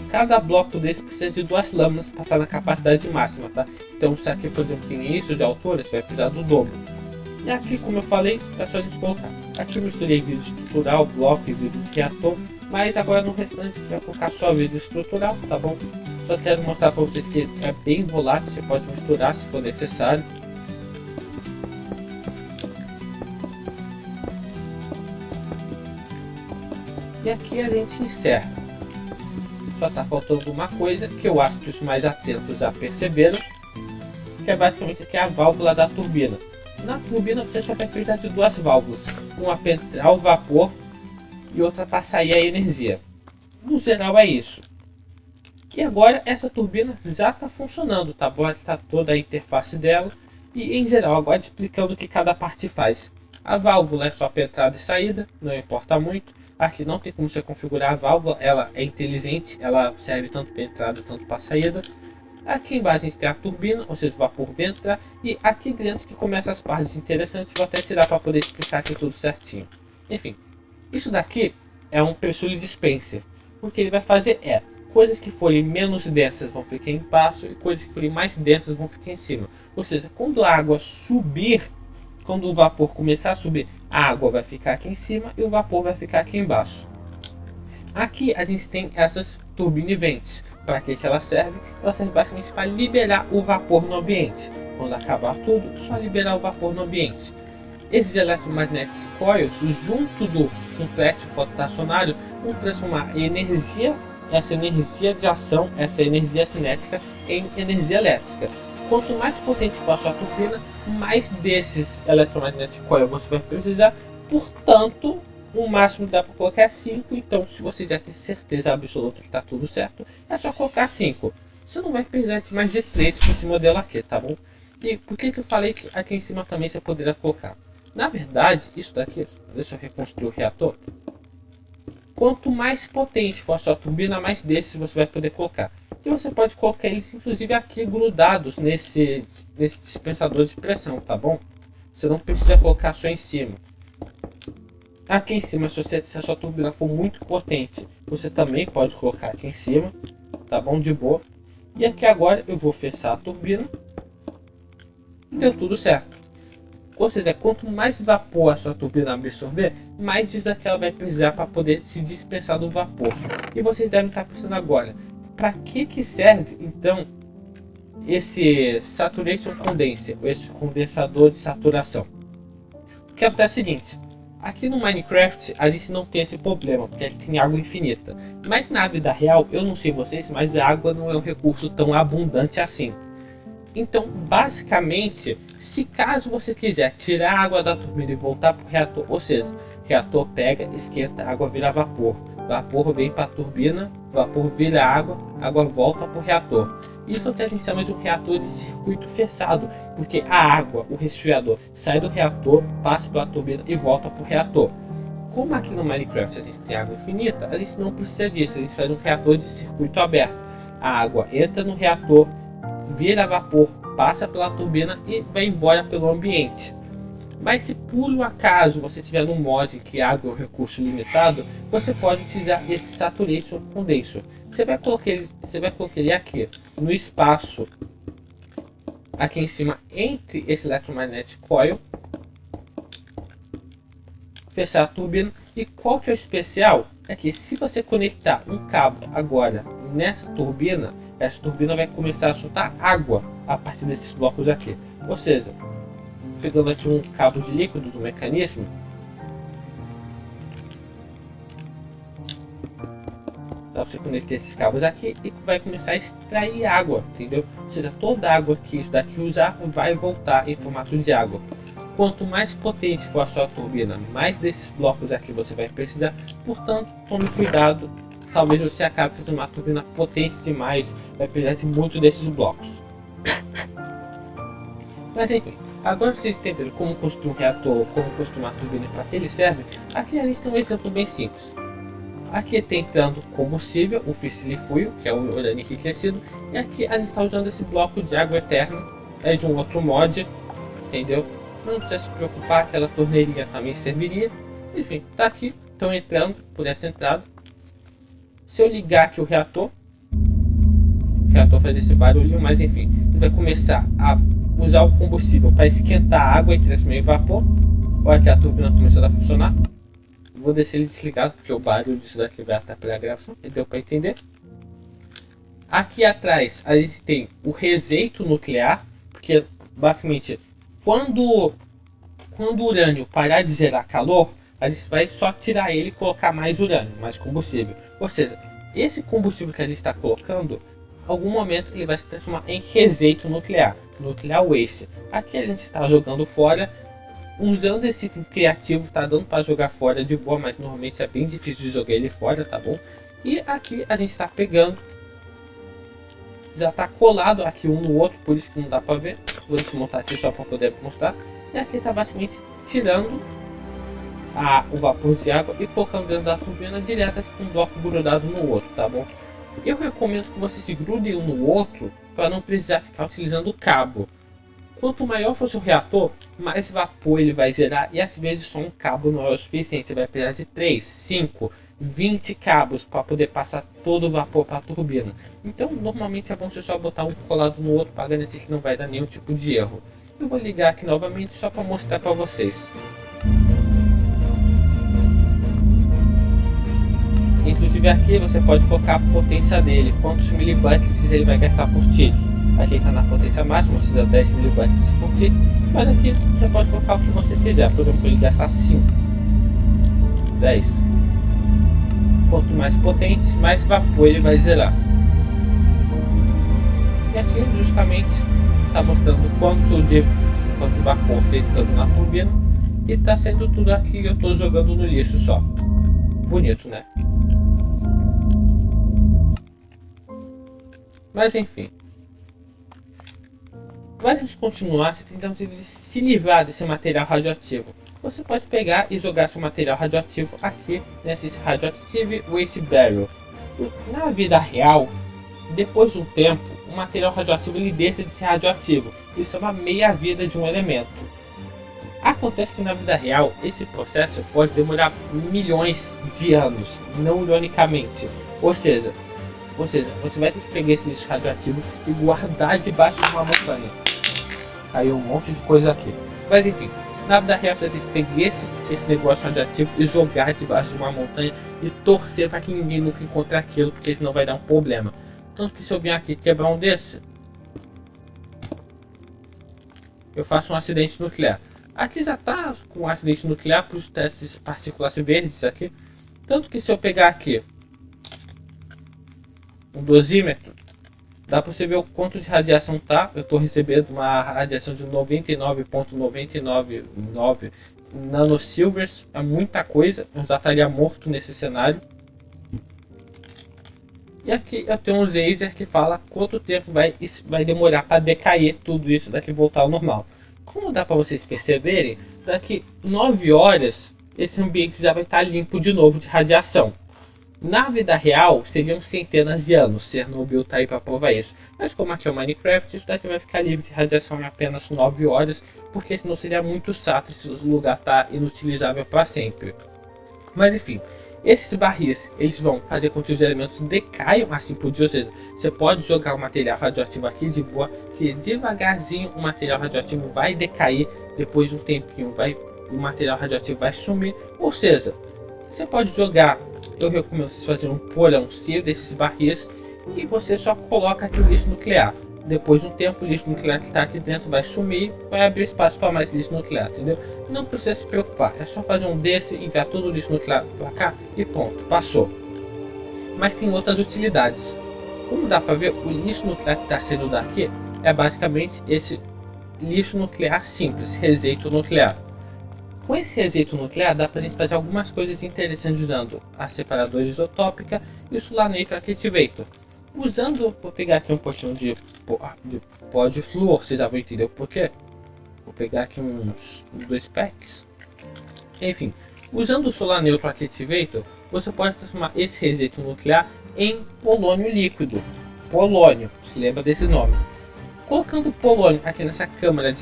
Cada bloco desse precisa de 2 lâminas para estar na capacidade máxima, tá? Então se aqui por exemplo tem isso de altura, você vai precisar do dobro. E aqui, como eu falei, é só a gente colocar. Aqui eu misturei vidro estrutural, bloco e vidro de reator, mas agora no restante a gente vai colocar só vidro estrutural, tá bom? Só quero mostrar para vocês que é bem volátil, você pode misturar se for necessário. E aqui a gente encerra. Só está faltando uma coisa que eu acho que os mais atentos já perceberam, que é basicamente aqui a válvula da turbina. Na turbina você só vai precisar de duas válvulas, uma para entrar o vapor e outra para sair a energia. No geral é isso. E agora essa turbina já está funcionando, tá bom? Está toda a interface dela e em geral agora explicando o que cada parte faz. A válvula é só para entrada e saída, não importa muito. Aqui não tem como você configurar a válvula, ela é inteligente, ela serve tanto para entrada quanto para saída. Aqui embaixo a gente tem a turbina, ou seja, o vapor vai entrar. E aqui dentro que começam as partes interessantes, vou até tirar para poder explicar aqui tudo certinho. Enfim, isso daqui é um pressure dispenser. O que ele vai fazer é, coisas que forem menos densas vão ficar embaixo e coisas que forem mais densas vão ficar em cima. Ou seja, quando a água subir, quando o vapor começar a subir, a água vai ficar aqui em cima e o vapor vai ficar aqui embaixo. Aqui a gente tem essas turbinas ventes. Para que ela serve? Ela serve basicamente para liberar o vapor no ambiente. Quando acabar tudo, só liberar o vapor no ambiente. Esses eletromagnetic coils, junto do complexo rotacionário, vão transformar essa energia de ação, essa energia cinética, em energia elétrica. Quanto mais potente for a sua turbina, mais desses eletromagnetic coils você vai precisar. Portanto, o máximo que dá para colocar é 5, então se você já ter certeza absoluta que está tudo certo, é só colocar 5. Você não vai precisar de mais de 3 para esse modelo aqui, tá bom? E por que eu falei que aqui em cima também você poderia colocar? Na verdade, isso daqui, deixa eu reconstruir o reator. Quanto mais potente for a sua turbina, mais desses você vai poder colocar. E você pode colocar eles inclusive aqui grudados nesse dispensador de pressão, tá bom? Você não precisa colocar só em cima. Aqui em cima, se a sua turbina for muito potente, você também pode colocar aqui em cima, tá bom? De boa. E aqui agora eu vou fechar a turbina. E deu tudo certo. Ou seja, quanto mais vapor a sua turbina absorver, mais disso daqui ela vai precisar para poder se dispensar do vapor. E vocês devem estar pensando agora, para que serve então esse saturation condenser, esse condensador de saturação? O que acontece é o seguinte. Aqui no Minecraft a gente não tem esse problema, porque aqui tem água infinita. Mas na vida real, eu não sei vocês, mas a água não é um recurso tão abundante assim. Então, basicamente, se caso você quiser tirar a água da turbina e voltar para o reator, ou seja, o reator pega, esquenta, a água vira vapor. Vapor vem para a turbina, vapor vira água, água volta para o reator. Isso é o que a gente chama de um reator de circuito fechado, porque a água, o resfriador, sai do reator, passa pela turbina e volta para o reator. Como aqui no Minecraft a gente tem água infinita, a gente não precisa disso, a gente faz um reator de circuito aberto. A água entra no reator, vira vapor, passa pela turbina e vai embora pelo ambiente. Mas se por um acaso você estiver num mod em que a água é um recurso limitado, você pode utilizar esse saturation condenser. Você vai colocar ele aqui no espaço aqui em cima entre esse eletromagnetic coil, fechar a turbina. E qual que é o especial? É que se você conectar um cabo agora nessa turbina, essa turbina vai começar a soltar água a partir desses blocos aqui. Ou seja, pegando aqui um cabo de líquido do mecanismo, dá para você conectar esses cabos aqui e vai começar a extrair água, entendeu? Ou seja, toda a água que isso daqui usar vai voltar em formato de água. Quanto mais potente for a sua turbina, mais desses blocos aqui você vai precisar. Portanto, tome cuidado. Talvez você acabe fazendo uma turbina potente demais, vai precisar de muito desses blocos. Mas enfim, agora vocês entenderam como construir um reator, como construir uma turbina e para que ele serve. Aqui a gente tem um exemplo bem simples. Aqui tem entrando combustível, o fissile fuel, que é o urânio enriquecido. E aqui a gente está usando esse bloco de água eterna, é de um outro mod, entendeu? Não precisa se preocupar, aquela torneirinha também serviria. Enfim, tá aqui, estão entrando por essa entrada. Se eu ligar aqui o reator faz esse barulho, mas enfim, ele vai começar a usar o combustível para esquentar a água e transformar em vapor. Olha que a turbina começando a funcionar. Vou deixar ele desligado porque o barulho disso daqui vai atrapalhar a gravação, deu para entender. Aqui atrás a gente tem o rejeito nuclear, porque basicamente quando o urânio parar de gerar calor, a gente vai só tirar ele e colocar mais urânio, mais combustível. Ou seja, esse combustível que a gente está colocando, algum momento ele vai se transformar em rejeito nuclear, nuclear waste. Aqui a gente está jogando fora, usando esse item criativo, tá dando para jogar fora de boa, mas normalmente é bem difícil de jogar ele fora, tá bom? E aqui a gente está pegando, já está colado aqui um no outro, por isso que não dá para ver. Vou desmontar aqui só para poder mostrar. E aqui está basicamente tirando o vapor de água e colocando dentro da turbina direta com um bloco grudado no outro, tá bom? Eu recomendo que você se grude um no outro para não precisar ficar utilizando o cabo. Quanto maior for o reator, mais vapor ele vai gerar, e às vezes só um cabo não é o suficiente. Você vai precisar de 3, 5, 20 cabos para poder passar todo o vapor para a turbina. Então normalmente é bom você só botar um colado no outro para garantir que não vai dar nenhum tipo de erro. Eu vou ligar aqui novamente só para mostrar para vocês. Inclusive aqui você pode colocar a potência dele, quantos milibuckets ele vai gastar por tick. A gente está na potência máxima, precisa 10 milibuckets por tick, mas aqui você pode colocar o que você quiser. Por exemplo, ele gastar 5, 10. Quanto mais potente, mais vapor ele vai gerar. E aqui justamente está mostrando quanto vapor tem entrando na turbina, e está sendo tudo aqui que eu estou jogando no lixo só. Bonito, né? Mas enfim, para a gente continuar, você tem que se livrar desse material radioativo. Você pode pegar e jogar seu material radioativo aqui nesse Radioactive Waste Barrel. Na vida real, depois de um tempo, o material radioativo ele deixa de ser radioativo. Isso é uma meia-vida de um elemento. Acontece que na vida real, esse processo pode demorar milhões de anos, não ironicamente. Ou seja, você vai ter que pegar esse lixo radioativo e guardar debaixo de uma montanha. Caiu um monte de coisa aqui. Mas enfim, na vida real você tem que pegar esse negócio radioativo e jogar debaixo de uma montanha e torcer para que ninguém nunca encontre aquilo, porque senão vai dar um problema. Tanto que se eu vim aqui quebrar um desse, eu faço um acidente nuclear. Aqui já está com um acidente nuclear para os testes partículas verdes aqui. Tanto que se eu pegar aqui um dosímetro, dá para você ver o quanto de radiação tá. Eu estou recebendo uma radiação de 99,999 nanosilvers. É muita coisa. Eu já estaria morto nesse cenário. E aqui eu tenho um laser que fala quanto tempo vai demorar para decair tudo isso daqui voltar ao normal. Como dá para vocês perceberem, daqui 9 horas esse ambiente já vai estar limpo de novo de radiação. Na vida real, seriam centenas de anos. Chernobyl tá aí para provar isso. Mas como aqui é o Minecraft, isso daqui vai ficar livre de radiação em apenas 9 horas, porque senão seria muito chato esse lugar tá inutilizável para sempre. Mas enfim, esses barris eles vão fazer com que os elementos decaiam assim por dia. Ou seja, você pode jogar o material radioativo aqui de boa, que devagarzinho o material radioativo vai decair. Depois de um tempinho o material radioativo vai sumir. Ou seja, você pode jogar. Eu recomendo vocês fazerem um porão cheio desses barris e você só coloca aqui o lixo nuclear. Depois de um tempo, o lixo nuclear que está aqui dentro vai sumir, vai abrir espaço para mais lixo nuclear, entendeu? Não precisa se preocupar, é só fazer um desse, enviar todo o lixo nuclear para cá e pronto, passou. Mas tem outras utilidades. Como dá para ver, o lixo nuclear que está saindo daqui é basicamente esse lixo nuclear simples, rejeito nuclear. Com esse rejeito nuclear dá para a gente fazer algumas coisas interessantes usando a separadora isotópica e o Solanator Activator. Vou pegar aqui um pouquinho de pó de flúor, vocês já vão entender o porquê. Vou pegar aqui uns 2 packs. Enfim, usando o Solanator Activator, você pode transformar esse rejeito nuclear em polônio líquido. Polônio, se lembra desse nome. Colocando polônio aqui nessa câmara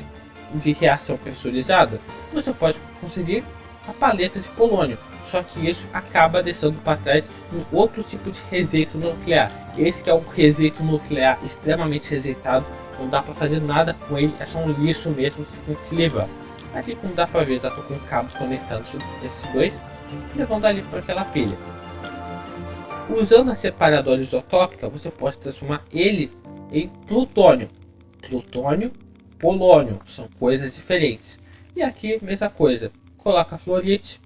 de reação pressurizada, você pode conseguir a paleta de polônio, só que isso acaba deixando para trás um outro tipo de rejeito nuclear. Esse que é um rejeito nuclear extremamente rejeitado, não dá para fazer nada com ele, é só um lixo mesmo, você tem que se livrar. Aqui como dá para ver, já estou com o cabo conectando esses dois, levando ali para aquela pilha. Usando a separadora isotópica, você pode transformar ele em plutônio. Plutônio, polônio, são coisas diferentes. E aqui, mesma coisa, coloca fluorite,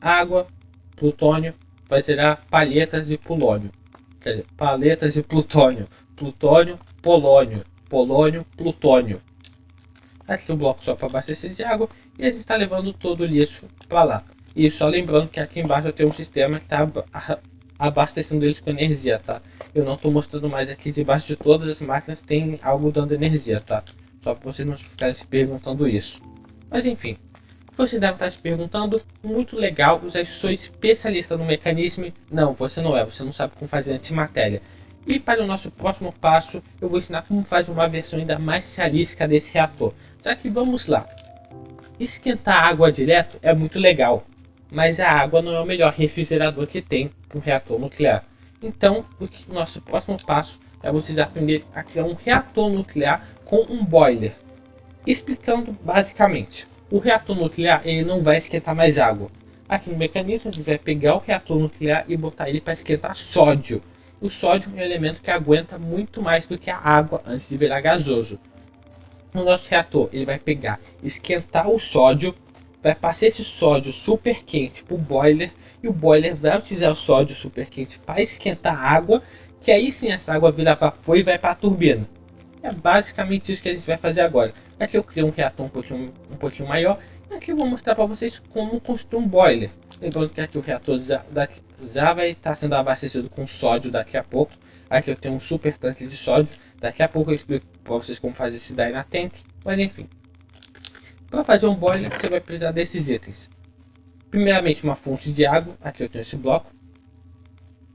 água, plutônio, vai gerar palhetas de polônio. Quer dizer, paletas de plutônio. plutônio, polônio, polônio, plutônio. Aqui o bloco só para abastecer de água e a gente está levando todo o lixo para lá. E só lembrando que aqui embaixo eu tenho um sistema que está abastecendo eles com energia, tá? Eu não estou mostrando mais aqui, debaixo de todas as máquinas tem algo dando energia, tá? Só para vocês não ficarem se perguntando isso. Mas enfim, você deve estar se perguntando, muito legal, eu já sou especialista no mecanismo. Não, você não é, você não sabe como fazer antimatéria. E para o nosso próximo passo, eu vou ensinar como fazer uma versão ainda mais realística desse reator. Só que vamos lá. Esquentar água direto é muito legal, mas a água não é o melhor refrigerador que tem para um reator nuclear. Então, o nosso próximo passo é vocês aprenderem a criar um reator nuclear com um boiler. Explicando basicamente, o reator nuclear ele não vai esquentar mais água. Aqui no mecanismo, a gente vai pegar o reator nuclear e botar ele para esquentar sódio. O sódio é um elemento que aguenta muito mais do que a água antes de virar gasoso. No nosso reator, ele vai pegar, esquentar o sódio, vai passar esse sódio super quente para o boiler, e o boiler vai utilizar o sódio super quente para esquentar a água, que aí sim essa água vira vapor e vai para a turbina. É basicamente isso que a gente vai fazer agora. Aqui eu criei um reator um pouquinho maior, e aqui eu vou mostrar para vocês como construir um boiler. Lembrando que aqui o reator já vai estar sendo abastecido com sódio daqui a pouco. Aqui eu tenho um super tanque de sódio. Daqui a pouco eu explico para vocês como fazer esse daí na tank. Mas enfim. Para fazer um boiler você vai precisar desses itens. Primeiramente uma fonte de água. Aqui eu tenho esse bloco.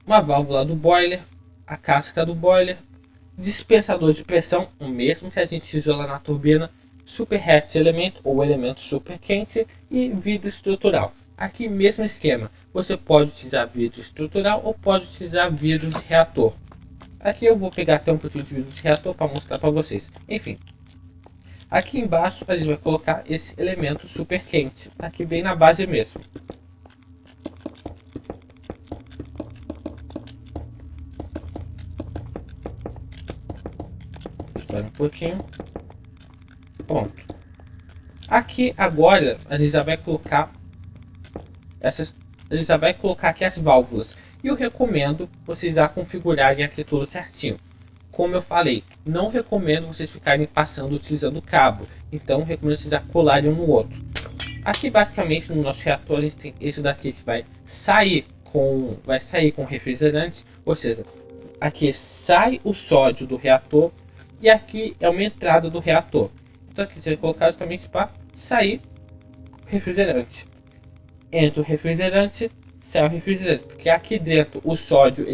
Uma válvula do boiler. A casca do boiler. Dispensador de pressão. O mesmo que a gente usou lá na turbina. Super hot elemento ou elemento super quente. E vidro estrutural. Aqui mesmo esquema, você pode utilizar vidro estrutural ou pode utilizar vidro de reator. Aqui eu vou pegar até um pouquinho de vidro de reator para mostrar para vocês. Enfim, aqui embaixo a gente vai colocar esse elemento super quente, aqui bem na base mesmo. Espera um pouquinho. Pronto. Aqui agora a gente já vai colocar ele já vai colocar aqui as válvulas. E eu recomendo vocês já configurarem aqui tudo certinho. Como eu falei, não recomendo vocês ficarem passando utilizando o cabo. Então recomendo vocês já colarem um no outro. Aqui basicamente no nosso reator a gente tem esse daqui que vai sair com refrigerante. Ou seja, aqui sai o sódio do reator e aqui é uma entrada do reator. Então aqui você vai colocar justamente para sair refrigerante. Entra o refrigerante, sai o refrigerante, porque aqui dentro o sódio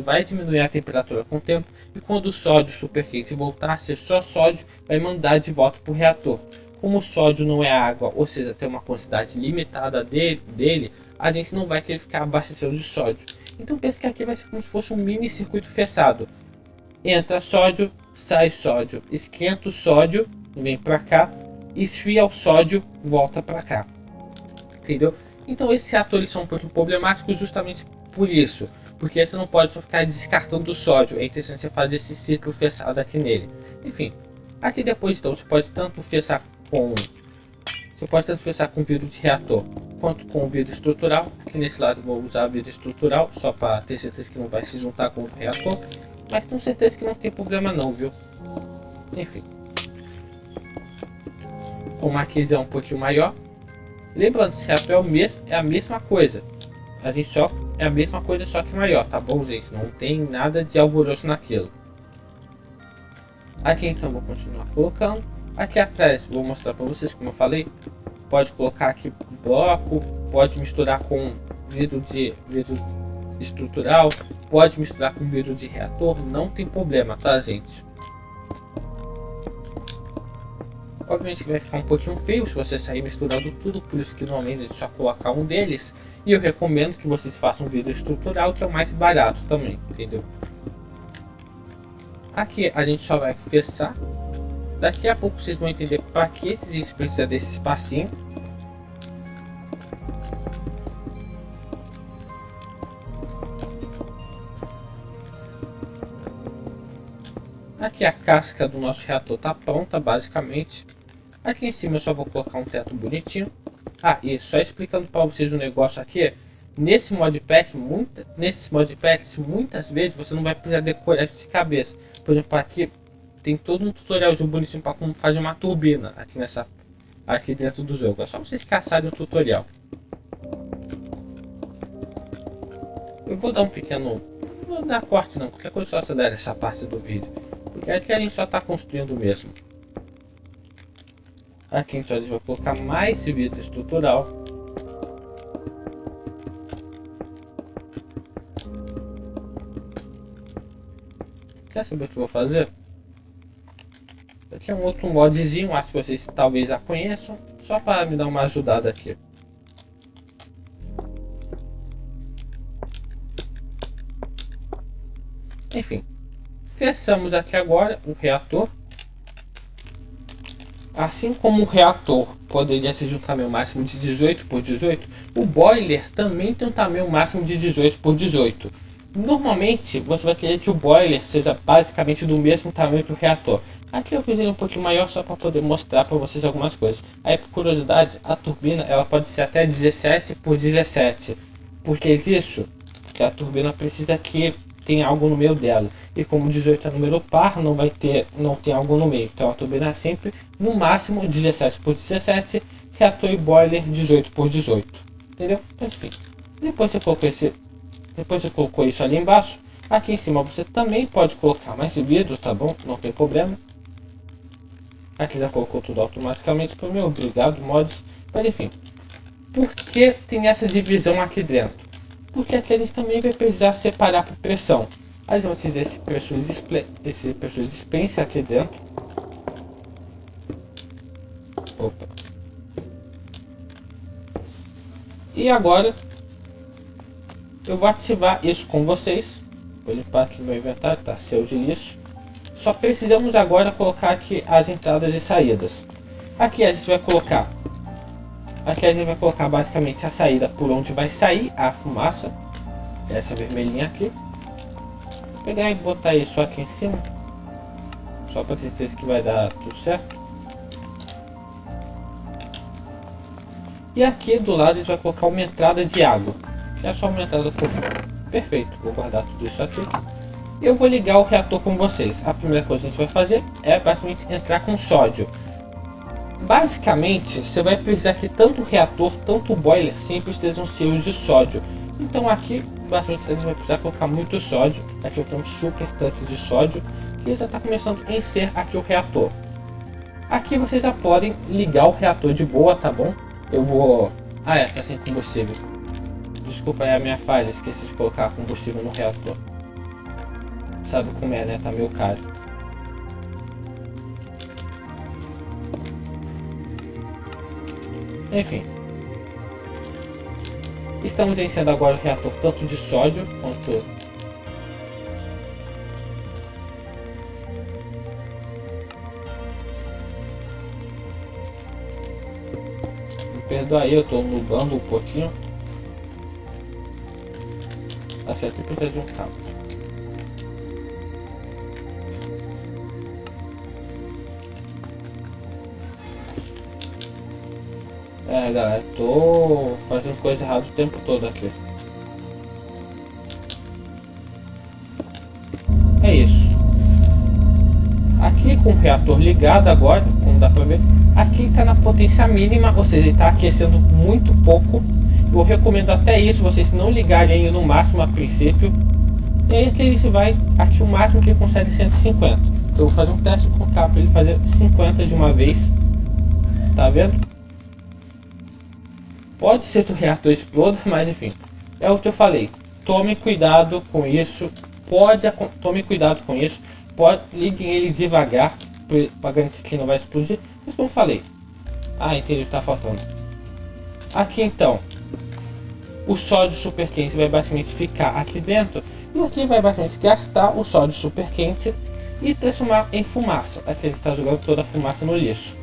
vai diminuir a temperatura com o tempo, e quando o sódio super quente voltar a ser só sódio, vai mandar de volta para o reator. Como o sódio não é água, ou seja, tem uma quantidade limitada dele, a gente não vai ter que ficar abastecendo de sódio. Então pense que aqui vai ser como se fosse um mini circuito fechado. Entra sódio, sai sódio, esquenta o sódio, vem para cá, esfria o sódio, volta para cá. Entendeu? Então esses reatores são um pouco problemáticos justamente por isso, porque você não pode só ficar descartando o sódio, é interessante você fazer esse ciclo fechado aqui nele. Enfim, aqui depois então você pode tanto fechar com vidro de reator quanto com vidro estrutural. Aqui nesse lado eu vou usar vidro estrutural só para ter certeza que não vai se juntar com o reator, mas tenho certeza que não tem problema não, viu? Enfim, como aqui é um pouquinho maior. Lembrando, esse reator é a mesma coisa. A gente só é a mesma coisa, só que maior, tá bom, gente? Não tem nada de alvoroço naquilo. Aqui então vou continuar colocando. Aqui atrás vou mostrar para vocês, como eu falei. Pode colocar aqui bloco, pode misturar com vidro estrutural, pode misturar com vidro de reator, não tem problema, tá, gente? Obviamente que vai ficar um pouquinho feio se você sair misturando tudo, por isso que normalmente é só colocar um deles. E eu recomendo que vocês façam um vidro estrutural, que é o mais barato também, entendeu? Aqui a gente só vai fechar. Daqui a pouco vocês vão entender para que a gente precisa desse espacinho. Aqui a casca do nosso reator está pronta, basicamente. Aqui em cima eu só vou colocar um teto bonitinho. Ah, e só explicando para vocês um negócio aqui. nesse modpack, muitas vezes você não vai precisar decorar isso de cabeça. Por exemplo, aqui tem todo um tutorial bonitinho para como fazer uma turbina aqui dentro do jogo. É só vocês caçarem o tutorial. Eu vou dar um pequeno... Não vou dar corte não, qualquer coisa só acelerar essa parte do vídeo. Porque aqui a gente só está construindo mesmo. Aqui então a gente vai colocar mais esse vidro estrutural. Quer saber o que eu vou fazer? Aqui é um outro modzinho, acho que vocês talvez já conheçam. Só para me dar uma ajudada aqui. Enfim, fechamos aqui agora o reator. Assim como o reator poderia ser de um tamanho máximo de 18 por 18, o boiler também tem um tamanho máximo de 18 por 18. Normalmente você vai querer que o boiler seja basicamente do mesmo tamanho que o reator. Aqui eu fiz ele um pouquinho maior só para poder mostrar para vocês algumas coisas. Aí por curiosidade, a turbina ela pode ser até 17 por 17. Por que disso? Porque a turbina precisa que tem algo no meio dela, e como 18 é número par, não tem algo no meio, então a turbina é sempre no máximo 17 por 17, reator e boiler 18 por 18, entendeu? Enfim, depois você colocou isso ali embaixo. Aqui em cima você também pode colocar mais vidro, tá bom? Não tem problema. Aqui já colocou tudo automaticamente para mim, obrigado mods. Mas enfim, por que tem essa divisão aqui dentro? Porque aqui a gente também vai precisar separar por pressão. A gente vai utilizar esse pressure dispenser aqui dentro. Opa. E agora eu vou ativar isso com vocês. Vou limpar aqui meu inventário, tá cheio de lixo. Só precisamos agora colocar aqui as entradas e saídas. Aqui a gente vai colocar basicamente a saída por onde vai sair a fumaça. Essa vermelhinha aqui. Vou pegar e botar isso aqui em cima. Só para ter certeza que vai dar tudo certo. E aqui do lado a gente vai colocar uma entrada de água. É só uma entrada por... Perfeito, vou guardar tudo isso aqui. Eu vou ligar o reator com vocês. A primeira coisa que a gente vai fazer é basicamente entrar com sódio. Basicamente, você vai precisar que tanto o reator, tanto o boiler sempre estejam cheios de sódio. Então aqui, basicamente, a gente vai precisar colocar muito sódio. Aqui eu tenho um super tanque de sódio, que já está começando a encher aqui o reator. Aqui vocês já podem ligar o reator de boa, tá bom? Eu vou... Ah tá sem combustível. Desculpa aí a minha falha, esqueci de colocar combustível no reator. Sabe como é, né? Tá meio caro. Enfim, estamos enchendo agora o reator tanto de sódio quanto... Me perdoa aí, eu tô nubando um pouquinho. Acho que aqui precisa de um cabo. É galera, tô fazendo coisa errada o tempo todo aqui. É isso. Aqui com o reator ligado agora, como dá pra ver, aqui está na potência mínima, ou seja, está aquecendo muito pouco. Eu recomendo até isso, vocês não ligarem ele no máximo a princípio. E aí aqui ele vai, aqui o máximo que ele consegue 150. Eu vou fazer um teste com o cabo para ele fazer 50 de uma vez. Tá vendo? Pode ser que o reator exploda, mas enfim, é o que eu falei. Tome cuidado com isso. Tome cuidado com isso. Liguem ele devagar para garantir que não vai explodir. Mas como eu falei. Ah, entendi o que tá faltando. Aqui então, o sódio super quente vai basicamente ficar aqui dentro. E aqui vai basicamente gastar o sódio super quente e transformar em fumaça. Aqui ele está jogando toda a fumaça no lixo.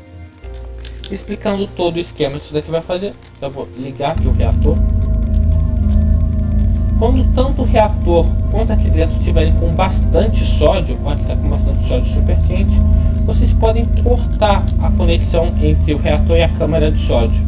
Explicando todo o esquema que isso daqui vai fazer, eu vou ligar aqui o reator. Quando tanto o reator quanto aqui dentro estiverem com bastante sódio, pode estar com bastante sódio super quente, vocês podem cortar a conexão entre o reator e a câmara de sódio.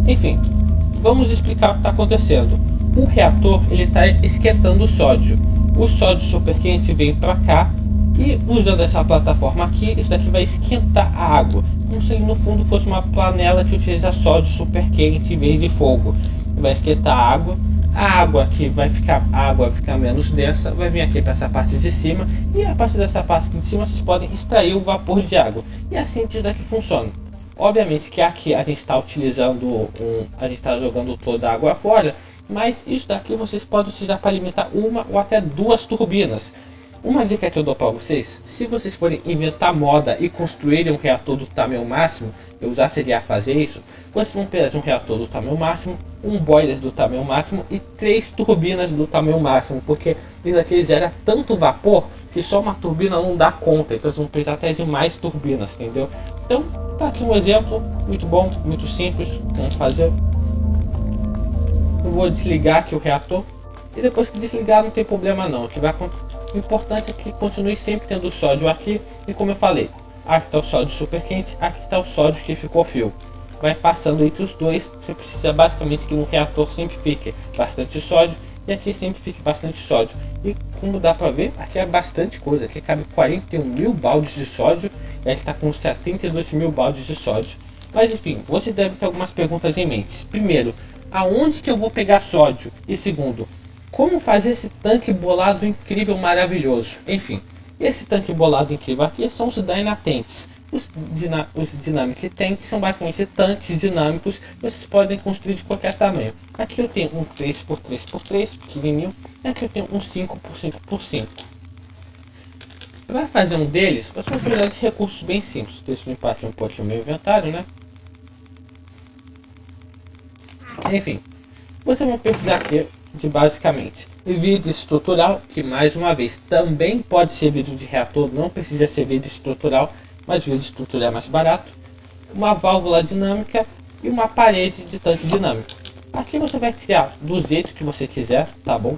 Enfim, vamos explicar o que está acontecendo. O reator ele está esquentando o sódio. O sódio super quente vem para cá e usando essa plataforma aqui, isso daqui vai esquentar a água. Como se no fundo fosse uma panela que utiliza sódio super quente em vez de fogo. Vai esquentar a água aqui vai ficar, a água vai ficar menos densa, vai vir aqui para essa parte de cima e a partir dessa parte de cima vocês podem extrair o vapor de água. E assim isso daqui funciona. Obviamente que aqui a gente está utilizando a gente está jogando toda a água fora, mas isso daqui vocês podem utilizar para alimentar uma ou até duas turbinas. Uma dica que eu dou para vocês, se vocês forem inventar moda e construírem um reator do tamanho máximo, eu já seria a fazer isso, vocês vão precisar de um reator do tamanho máximo, um boiler do tamanho máximo e 3 turbinas do tamanho máximo, porque isso aqui gera tanto vapor que só uma turbina não dá conta, então vocês vão precisar até de mais turbinas, entendeu? Então, tá aqui um exemplo, muito bom, muito simples, vamos fazer. Eu vou desligar aqui o reator e depois que desligar não tem problema não, que vai acontecer. O importante é que continue sempre tendo sódio aqui e como eu falei, aqui está o sódio super quente, aqui está o sódio que ficou frio. Vai passando entre os dois, você precisa basicamente que no reator sempre fique bastante sódio e aqui sempre fique bastante sódio. E como dá para ver, aqui é bastante coisa, aqui cabe 41.000 baldes de sódio e aqui está com 72.000 baldes de sódio. Mas enfim, você deve ter algumas perguntas em mente. Primeiro, aonde que eu vou pegar sódio? E segundo, como fazer esse tanque bolado incrível, maravilhoso? Enfim, esse tanque bolado incrível aqui são os Dynatanks. Os Dynamic Tanks são basicamente tanques dinâmicos que vocês podem construir de qualquer tamanho. Aqui eu tenho um 3x3x3 pequenininho e aqui eu tenho um 5x5x5. Para fazer um deles, você vai precisar de recursos bem simples. Deixa eu limpar aqui um pouquinho o meu inventário, né? Enfim, vocês vão precisar aqui de basicamente vidro estrutural, que mais uma vez também pode ser vidro de reator, não precisa ser vidro estrutural, mas vidro estrutural é mais barato, uma válvula dinâmica e uma parede de tanque dinâmico. Aqui você vai criar do jeito que você quiser, tá bom?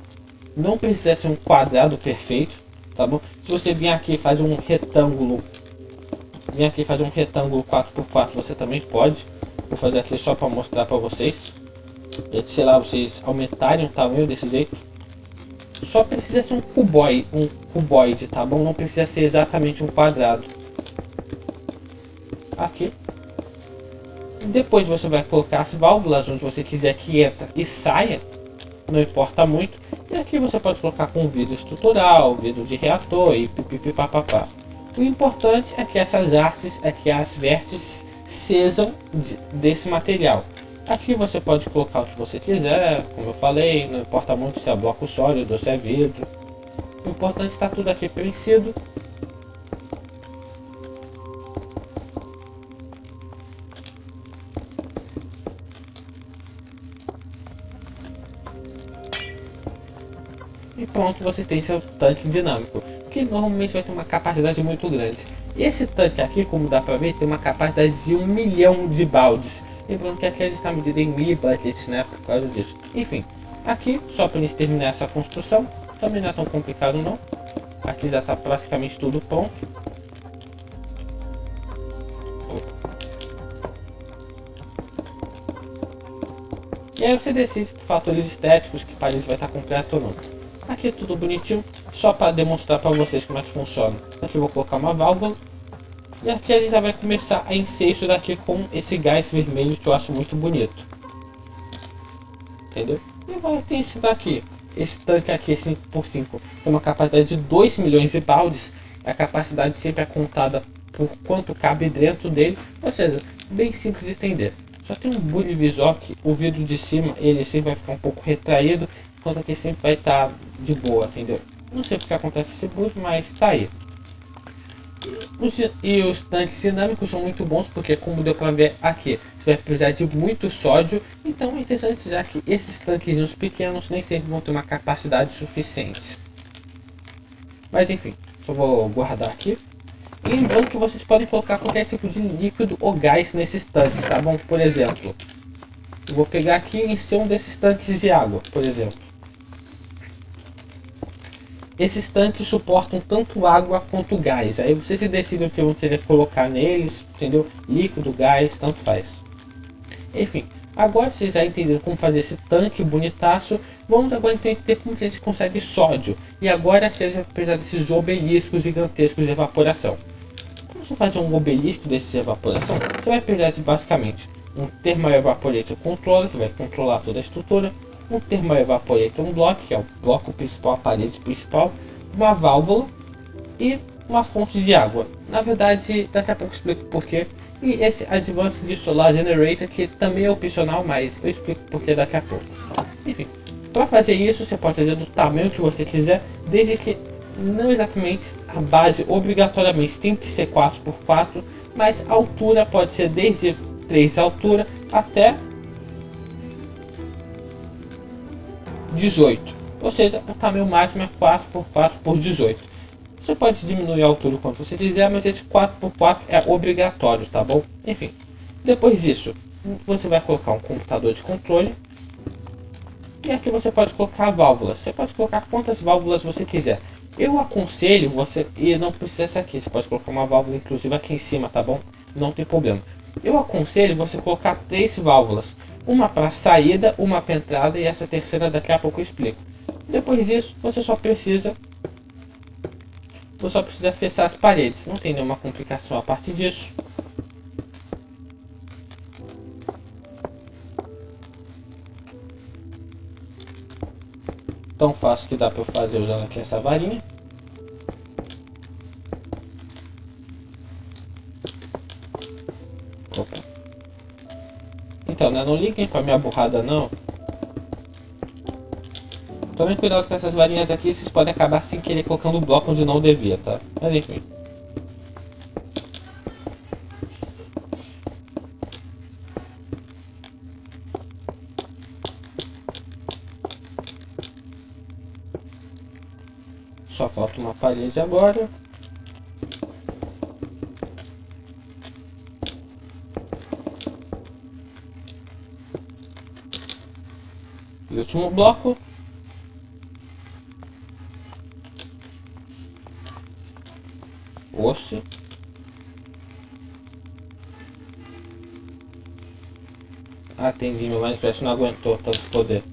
Não precisa ser um quadrado perfeito, tá bom? Se você vir aqui e fazer um retângulo, 4x4, você também pode. Vou fazer aqui só para mostrar para vocês. Sei lá, vocês aumentarem o tamanho desse jeito. Só precisa ser um cuboide, tá bom? Não precisa ser exatamente um quadrado. Aqui. Depois você vai colocar as válvulas onde você quiser que entra e saia. Não importa muito. E aqui você pode colocar com vidro estrutural, vidro de reator e pipipipapapá. O importante é que essas hastes, as vértices sejam desse material. Aqui você pode colocar o que você quiser, como eu falei, não importa muito se é bloco sólido ou se é vidro. O importante está tudo aqui preenchido. E pronto, vocês têm seu tanque dinâmico, que normalmente vai ter uma capacidade muito grande. Esse tanque aqui, como dá para ver, tem uma capacidade de 1 milhão de baldes. Lembrando que aqui a gente está medindo em milibudgets, né, por causa disso. Enfim, aqui, só para eles terminar essa construção, também não é tão complicado não. Aqui já está praticamente tudo pronto. E aí você decide por fatores estéticos que parece vai estar completo ou não. Aqui é tudo bonitinho, só para demonstrar para vocês como é que funciona. Aqui eu vou colocar uma válvula. E aqui a gente já vai começar a encher isso daqui com esse gás vermelho que eu acho muito bonito. Entendeu? E vai ter esse daqui. Esse tanque aqui, 5x5, tem uma capacidade de 2 milhões de baldes. A capacidade sempre é contada por quanto cabe dentro dele. Ou seja, bem simples de entender. Só tem um bule visual que o vidro de cima ele sempre vai ficar um pouco retraído. Enquanto aqui sempre vai estar de boa, entendeu? Não sei porque acontece esse bule, mas tá aí. E os tanques dinâmicos são muito bons porque, como deu para ver aqui, você vai precisar de muito sódio. Então é interessante dizer que esses tanquezinhos pequenos nem sempre vão ter uma capacidade suficiente. Mas enfim, só vou guardar aqui. E lembrando que vocês podem colocar qualquer tipo de líquido ou gás nesses tanques, tá bom? Por exemplo, eu vou pegar aqui e encher um desses tanques de água, por exemplo. Esses tanques suportam tanto água quanto gás. Aí vocês se decidem o que vão querer colocar neles, entendeu? Líquido, gás, tanto faz. Enfim, Agora vocês já entenderam como fazer esse tanque bonitaço. Vamos agora entender como que a gente consegue sódio. E agora você vai precisar desses obeliscos gigantescos de evaporação. Para você fazer um obelisco desse de evaporação, você vai precisar de basicamente um Thermal Evaporator Controller, que vai controlar toda a estrutura. Um Thermal Evaporator Block, que é o bloco principal, a parede principal. Uma válvula e uma fonte de água. Na verdade, daqui a pouco eu explico porquê. E esse Advanced Solar Generator, que também é opcional, mas eu explico porquê daqui a pouco. Enfim, para fazer isso você pode fazer do tamanho que você quiser, desde que não exatamente a base obrigatoriamente tem que ser 4x4, mas a altura pode ser desde 3 de altura até 18. Ou seja, o tamanho máximo é 4x4 por 18. Você pode diminuir a altura o quanto você quiser, mas esse 4x4 é obrigatório, tá bom? Enfim, depois disso, você vai colocar um computador de controle. E aqui você pode colocar válvulas. Você pode colocar quantas válvulas você quiser. Eu aconselho você, e não precisa ser aqui, você pode colocar uma válvula inclusive aqui em cima, tá bom? Não tem problema. Eu aconselho você colocar 3 válvulas. Uma para saída, uma para entrada e essa terceira daqui a pouco eu explico. Depois disso, você só precisa fechar as paredes, não tem nenhuma complicação a partir disso. Tão fácil que dá para eu fazer usando aqui essa varinha. Opa. Então, né, não liguem para minha burrada não. Tomem cuidado com essas varinhas aqui, vocês podem acabar sem querer colocando o bloco onde não devia, tá? Mas enfim. Só falta uma parede agora. E último bloco. Oxe. Ah, entendi, meu Minecraft não aguentou tanto poder.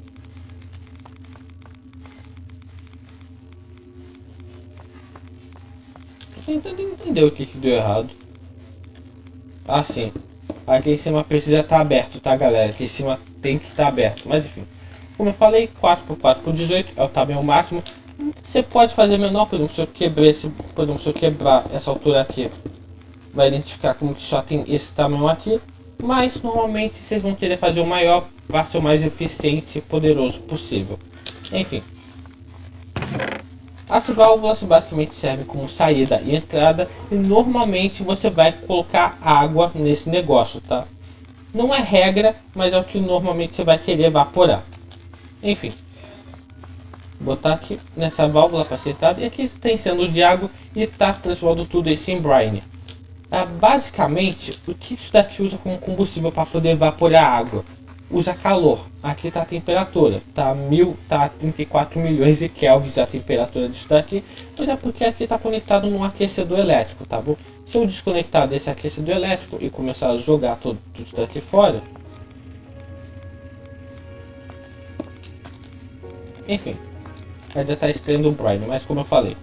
Tô tentando entender o que deu errado. Ah, sim. Aqui em cima precisa estar aberto, tá, galera? Aqui em cima tem que estar aberto. Mas enfim. Como eu falei, 4x4 por 18 é o tamanho máximo. Você pode fazer menor, por exemplo, se eu quebrar essa altura aqui, vai identificar como que só tem esse tamanho aqui, mas normalmente vocês vão querer fazer o maior para ser o mais eficiente e poderoso possível. Enfim, as válvulas basicamente servem como saída e entrada, e normalmente você vai colocar água nesse negócio, tá? Não é regra, mas é o que normalmente você vai querer evaporar. Enfim. Botar aqui nessa válvula para acertar, e aqui está sendo de água e está transformando tudo isso em brine. Basicamente, o que isso daqui usa como combustível para poder evaporar a água? Usa calor. Aqui está a temperatura, tá 34 milhões de kelvins a temperatura disso daqui, mas é porque aqui está conectado num aquecedor elétrico, tá bom? Se eu desconectar desse aquecedor elétrico e começar a jogar tudo daqui fora, enfim, vai já estar extraindo o brine, mas como eu falei,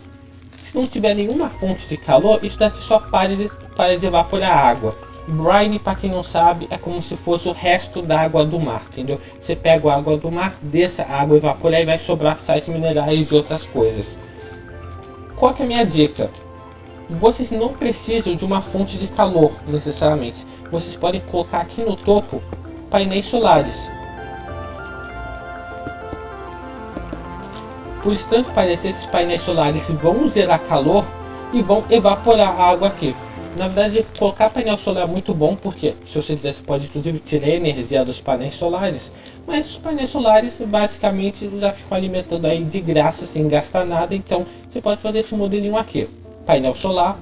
se não tiver nenhuma fonte de calor, isso daqui só para de evaporar água. Brine, para quem não sabe, é como se fosse o resto da água do mar, entendeu? Você pega a água do mar, desce a água, evapora e vai sobrar sais minerais e outras coisas. Qual que é a minha dica? Vocês não precisam de uma fonte de calor, necessariamente. Vocês podem colocar aqui no topo painéis solares. Por estranho que pareça, esses painéis solares vão gerar calor e vão evaporar a água aqui. Na verdade, colocar painel solar é muito bom, porque se você quiser, você pode inclusive tirar a energia dos painéis solares. Mas os painéis solares basicamente já ficam alimentando aí de graça, sem gastar nada. Então você pode fazer esse modelinho aqui, painel solar,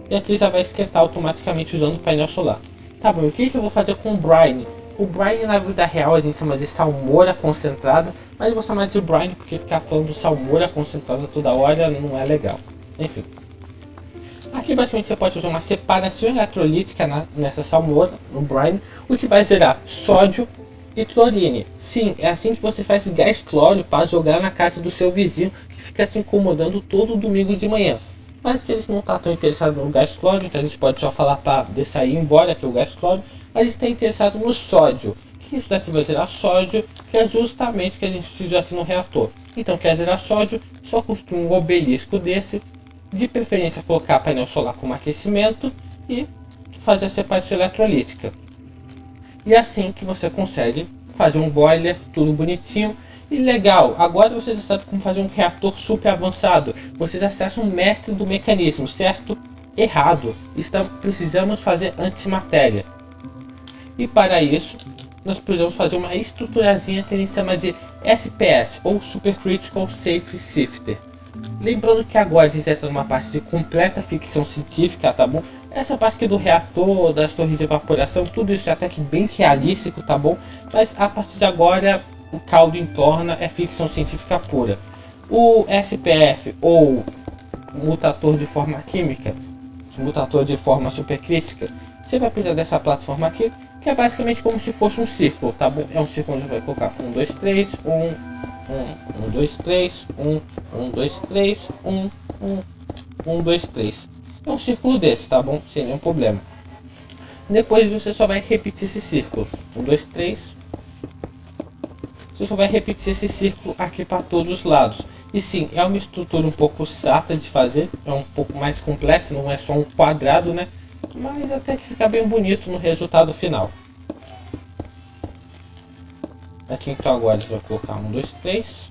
e aqui já vai esquentar automaticamente usando o painel solar. Tá bom, o que eu vou fazer com o brine? O brine na vida real a gente chama de salmoura concentrada, mas eu vou chamar de brine porque ficar falando salmoura concentrada toda hora não é legal. Enfim. Aqui basicamente você pode fazer uma separação eletrolítica nessa salmoura, no brine, o que vai gerar sódio e clorine. Sim, é assim que você faz gás cloro para jogar na casa do seu vizinho que fica te incomodando todo domingo de manhã. Mas eles não estão tão interessados no gás cloro, então a gente pode só falar para sair embora que é o gás cloro. A gente está interessado no sódio, que isso daqui vai gerar sódio, que é justamente o que a gente precisa aqui no reator. Então quer gerar sódio, só construir um obelisco desse, de preferência colocar painel solar como aquecimento e fazer a separação eletrolítica. E é assim que você consegue fazer um boiler, tudo bonitinho e legal. Agora você já sabe como fazer um reator super avançado. Você já acessa um mestre do mecanismo, certo? Errado. Precisamos fazer antimatéria. E para isso, nós precisamos fazer uma estruturazinha que a gente chama de SPS, ou Supercritical Safe Shifter. Lembrando que agora a gente entra numa parte de completa ficção científica, tá bom? Essa parte aqui do reator, das torres de evaporação, tudo isso é até que bem realístico, tá bom? Mas a partir de agora, o caldo entorna é ficção científica pura. O SPF, ou mutator de forma química, mutator de forma supercrítica, você vai precisar dessa plataforma aqui, que é basicamente como se fosse um círculo, tá bom? É um círculo onde você vai colocar 1, 2, 3, 1, 2, 3, 1, 2, 3, 1, 2, 3. É um círculo desse, tá bom? Sem nenhum problema. Depois você só vai repetir esse círculo. 1, 2, 3. Você só vai repetir esse círculo aqui para todos os lados. E sim, é uma estrutura um pouco chata de fazer. É um pouco mais complexa, não é só um quadrado, né? Mas até que fica bem bonito no resultado final. Aqui então agora a gente vai colocar 1, 2, 3.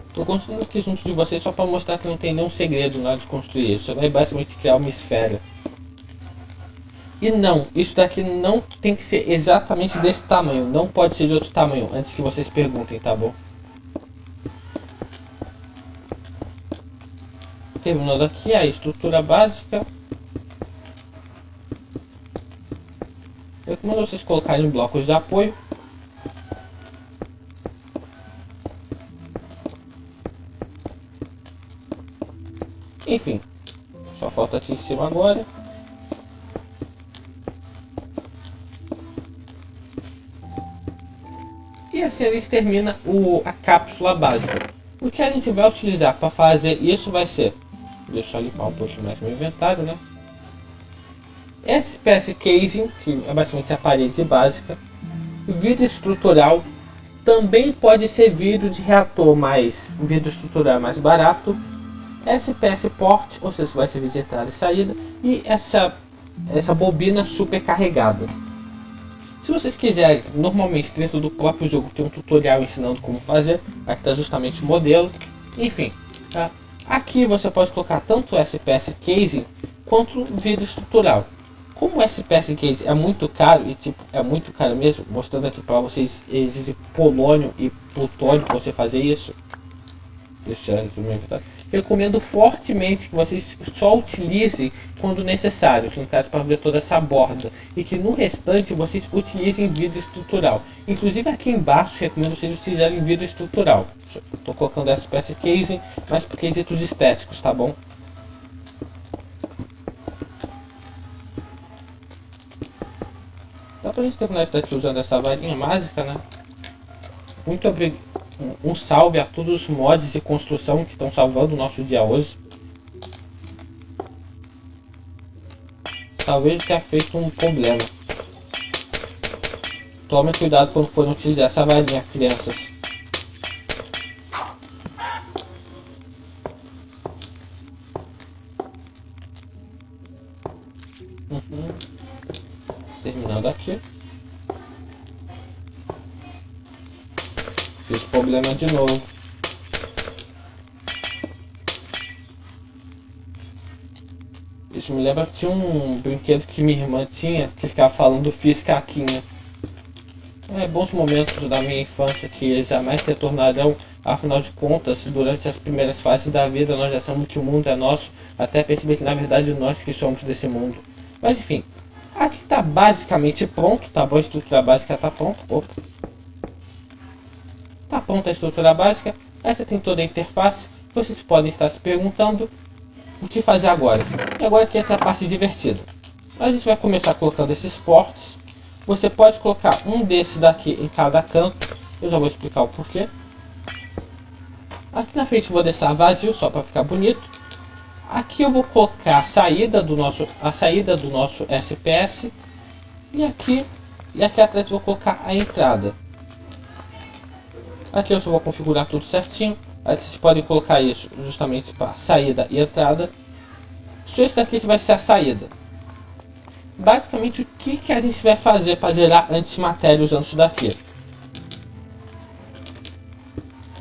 Estou construindo aqui junto de vocês só para mostrar que não tem nenhum segredo na hora de construir isso. Você vai basicamente criar uma esfera. E não, isso daqui não tem que ser exatamente desse tamanho. Não pode ser de outro tamanho, antes que vocês perguntem, tá bom? Terminando aqui a estrutura básica. Eu recomendo vocês colocarem blocos de apoio. Enfim, só falta aqui em cima agora. E assim a gente termina a cápsula básica. O que a gente vai utilizar para fazer isso vai ser... Deixa eu limpar um pouquinho mais meu inventário, né? SPS Casing, que é basicamente a parede básica. Vidro estrutural. Também pode ser vidro de reator, mas vidro estrutural é mais barato. SPS Port, ou seja, vai servir de entrada e saída. E essa bobina super carregada. Se vocês quiserem, normalmente dentro do próprio jogo tem um tutorial ensinando como fazer. Aqui está justamente o modelo. Enfim, tá? Aqui você pode colocar tanto o SPS Casing quanto o vidro estrutural. Como o SPS Casing é muito caro, e tipo, é muito caro mesmo, mostrando aqui para vocês, exige polônio e plutônio para você fazer isso. Recomendo fortemente que vocês só utilizem quando necessário, que no caso para fazer toda essa borda, e que no restante vocês utilizem vidro estrutural. Inclusive aqui embaixo recomendo vocês utilizarem vidro estrutural. Estou colocando essa peça casing, mas por quesitos estéticos, tá bom? Dá pra gente terminar isso daqui usando essa varinha mágica, né? Muito obrigado. Um salve a todos os mods de construção que estão salvando o nosso dia hoje. Talvez tenha feito um problema. Tome cuidado quando forem utilizar essa varinha, crianças. Terminando aqui. Fiz problema de novo. Isso me lembra que tinha um brinquedo que minha irmã tinha, que ficava falando fiz caquinha. Bons momentos da minha infância que jamais se tornarão. Afinal de contas, durante as primeiras fases da vida nós já sabemos que o mundo é nosso, até perceber que na verdade nós que somos desse mundo. Mas enfim, aqui está basicamente pronto, tá bom? A estrutura básica está pronta. Opa. Tá pronta a estrutura básica. Essa tem toda a interface. Vocês podem estar se perguntando o que fazer agora. E agora que entra a parte divertida. A gente vai começar colocando esses ports. Você pode colocar um desses daqui em cada canto. Eu já vou explicar o porquê. Aqui na frente eu vou deixar vazio só para ficar bonito. Aqui eu vou colocar a saída do nosso SPS. E aqui atrás eu vou colocar a entrada. Aqui eu só vou configurar tudo certinho. Aí vocês podem colocar isso justamente para saída e entrada. Só esse daqui que vai ser a saída. Basicamente o que a gente vai fazer para zerar antimatéria usando isso daqui?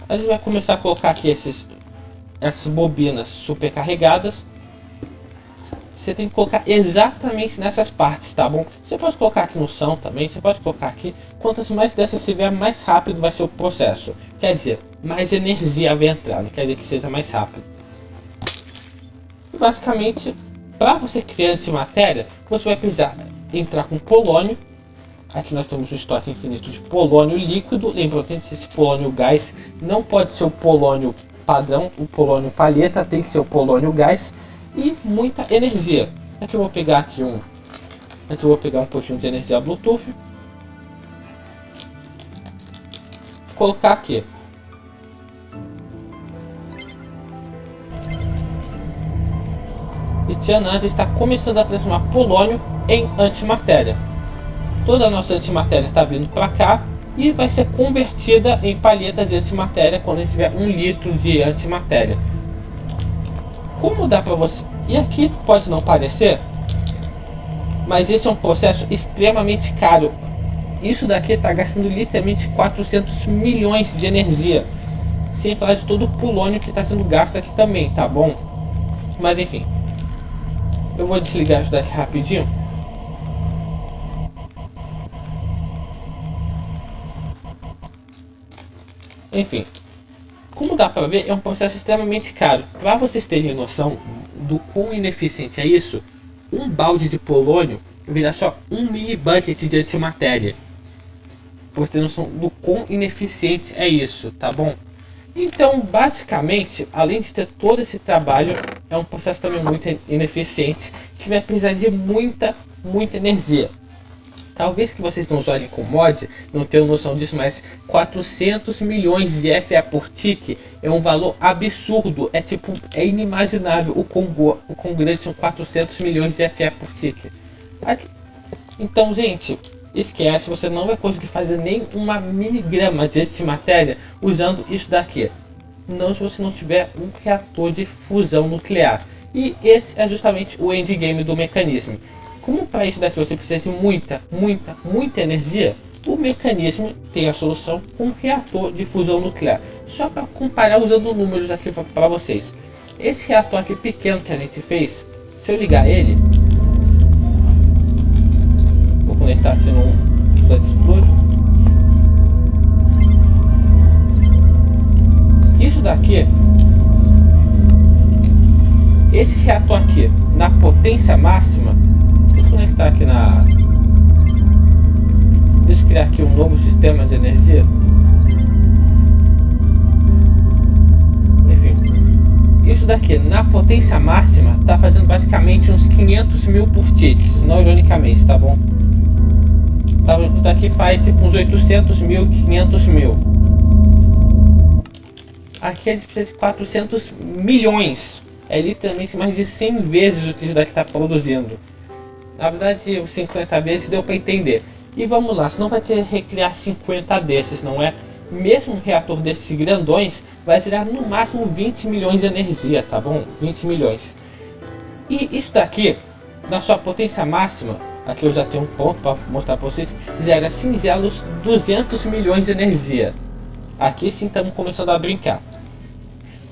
A gente vai começar a colocar aqui essas bobinas supercarregadas. Você tem que colocar exatamente nessas partes, tá bom? Você pode colocar aqui no chão também, você pode colocar aqui. Quantas mais dessas tiver, mais rápido vai ser o processo. Quer dizer, mais energia vai entrar, não quer dizer que seja mais rápido. Basicamente, para você criar antimatéria, você vai precisar entrar com polônio. Aqui nós temos um estoque infinito de polônio líquido. Lembrando que esse polônio gás não pode ser o polônio padrão, o polônio palheta, tem que ser o polônio gás. E muita energia. Aqui eu vou pegar um pouquinho de energia Bluetooth. Colocar aqui. E Tianã já está começando a transformar polônio em antimatéria. Toda a nossa antimatéria está vindo para cá e vai ser convertida em palhetas de antimatéria quando a gente tiver 1 litro de antimatéria. Como dá para você? E aqui pode não parecer, mas esse é um processo extremamente caro. Isso daqui está gastando literalmente 400 milhões de energia, sem falar de todo o polônio que está sendo gasto aqui também, tá bom? Mas enfim, eu vou desligar isso daqui rapidinho. Enfim, como dá para ver, é um processo extremamente caro. Para vocês terem noção do quão ineficiente é isso, um balde de polônio vira só um mini bucket de antimatéria. Para vocês terem noção do quão ineficiente é isso, tá bom? Então, basicamente, além de ter todo esse trabalho, é um processo também muito ineficiente, que vai precisar de muita energia. Talvez que vocês não olhem com mod, não tenham noção disso, mas 400 milhões de FE por tick é um valor absurdo. É inimaginável o quão grande são 400 milhões de FE por tick. Então, gente, esquece, você não vai conseguir fazer nem uma miligrama de antimatéria usando isso daqui. Não se você não tiver um reator de fusão nuclear. E esse é justamente o endgame do mecanismo. Como para isso daqui você precisa de muita energia, o mecanismo tem a solução com um reator de fusão nuclear. Só para comparar usando números aqui para vocês. Esse reator aqui pequeno que a gente fez, se eu ligar ele, vou conectar aqui no explode. Isso daqui, esse reator aqui na potência máxima, deixa eu conectar aqui deixa eu criar aqui um novo sistema de energia. Enfim, isso daqui na potência máxima tá fazendo basicamente uns 500 mil por ticks, não ironicamente, tá bom? Isso daqui faz tipo uns 800 mil, 500 mil. Aqui a gente precisa de 400 milhões. É literalmente mais de 100 vezes o que isso daqui está produzindo. Na verdade, 50 vezes deu para entender. E vamos lá, você não vai ter que recriar 50 desses, não é? Mesmo um reator desses grandões vai gerar no máximo 20 milhões de energia, tá bom? 20 milhões. E isso daqui, na sua potência máxima, aqui eu já tenho um ponto para mostrar para vocês, gera singelos 200 milhões de energia. Aqui sim estamos começando a brincar.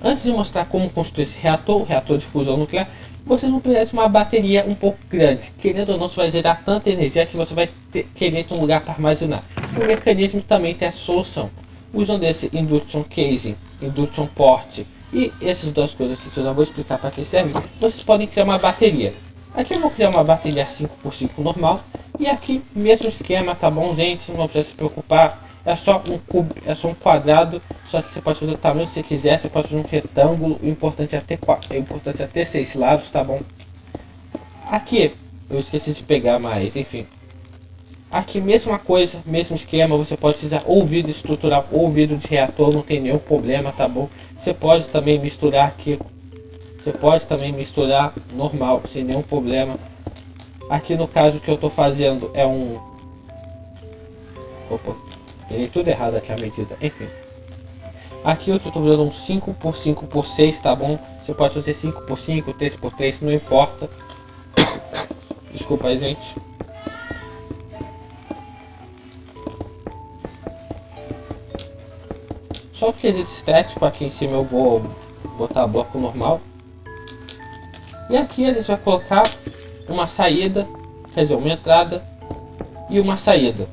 Antes de mostrar como construir esse reator, o reator de fusão nuclear, vocês vão precisar de uma bateria um pouco grande. Querendo ou não, você vai gerar tanta energia que você vai querer ter um lugar para armazenar. O mecanismo também tem essa solução. Usando esse induction casing, induction port e essas duas coisas que eu já vou explicar para que serve, vocês podem criar uma bateria. Aqui eu vou criar uma bateria 5x5 normal. E aqui, mesmo esquema, tá bom, gente? Não precisa se preocupar. é só um cubo, é só um quadrado, só que você pode fazer o tamanho que você quiser, você pode fazer um retângulo, o importante é ter 6 lados, tá bom? Aqui, eu esqueci de pegar, mas enfim. Aqui mesma coisa, mesmo esquema, você pode utilizar ou vidro estrutural ou vidro de reator, não tem nenhum problema, tá bom? Você pode também misturar aqui, você pode também misturar normal, sem nenhum problema. Aqui no caso que eu tô fazendo é um... Opa, peguei tudo errado aqui a medida, enfim. Aqui eu tô fazendo um 5x5x6, tá bom? Você pode fazer 5x5, 3x3, não importa. Desculpa aí, gente. Só o quesito estético, aqui em cima eu vou botar bloco normal. E aqui eles vão colocar uma saída, quer dizer, uma entrada e uma saída.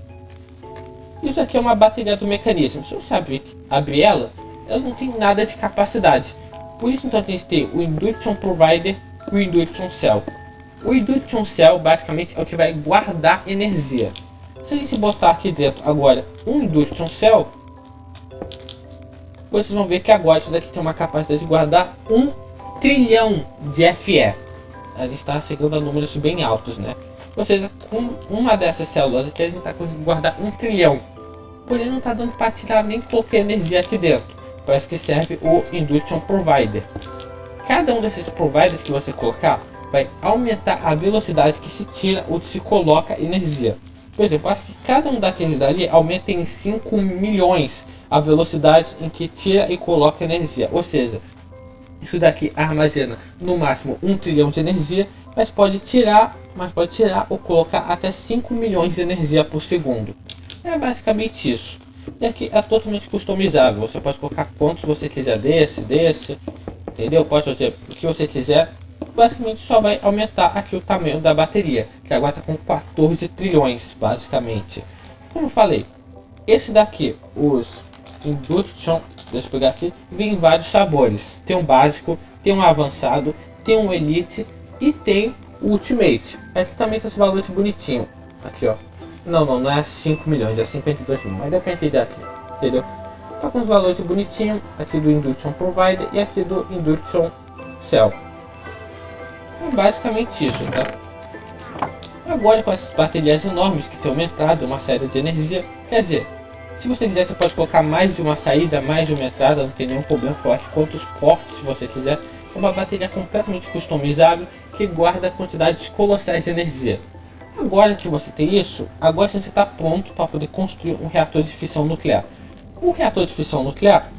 Isso aqui é uma bateria do mecanismo. Se você abrir ela não tem nada de capacidade. Por isso então tem que ter o Induction Provider e o Induction Cell. O Induction Cell basicamente é o que vai guardar energia. Se a gente botar aqui dentro agora um Induction Cell, vocês vão ver que agora isso daqui tem uma capacidade de guardar 1 trilhão de FE. A gente está chegando a números bem altos, né? Ou seja, com uma dessas células aqui a gente está conseguindo guardar 1 trilhão. Porém não está dando para tirar nem qualquer energia aqui dentro. Parece que serve o Induction Provider. Cada um desses providers que você colocar vai aumentar a velocidade que se tira ou se coloca energia. Por exemplo, acho que cada um daqueles dali aumenta em 5 milhões a velocidade em que tira e coloca energia. Ou seja, isso daqui armazena no máximo 1 trilhão de energia, mas pode tirar ou colocar até 5 milhões de energia por segundo. É basicamente isso. E aqui é totalmente customizável. Você pode colocar quantos você quiser desse, entendeu? Pode fazer o que você quiser. Basicamente só vai aumentar aqui o tamanho da bateria, que agora está com 14 trilhões, basicamente. Como eu falei, esse daqui, os Induction, deixa eu pegar aqui, vem em vários sabores. Tem um básico, tem um avançado, tem um Elite e tem o Ultimate. Aqui também tem os valores bonitinhos. Aqui ó, não é 5 milhões, é 52 mil, mas deu pra entender aqui, entendeu? Tá com os valores bonitinhos, aqui do Induction Provider e aqui do Induction Cell. É basicamente isso, tá? Agora com essas baterias enormes que tem aumentado uma saída de energia, quer dizer, se você quiser você pode colocar mais de uma saída, mais de uma entrada, não tem nenhum problema, coloque quantos portos você quiser. É uma bateria completamente customizável que guarda quantidades colossais de energia. Agora que você tem isso, agora você está pronto para poder construir um reator de fissão nuclear. O reator de fissão nuclear,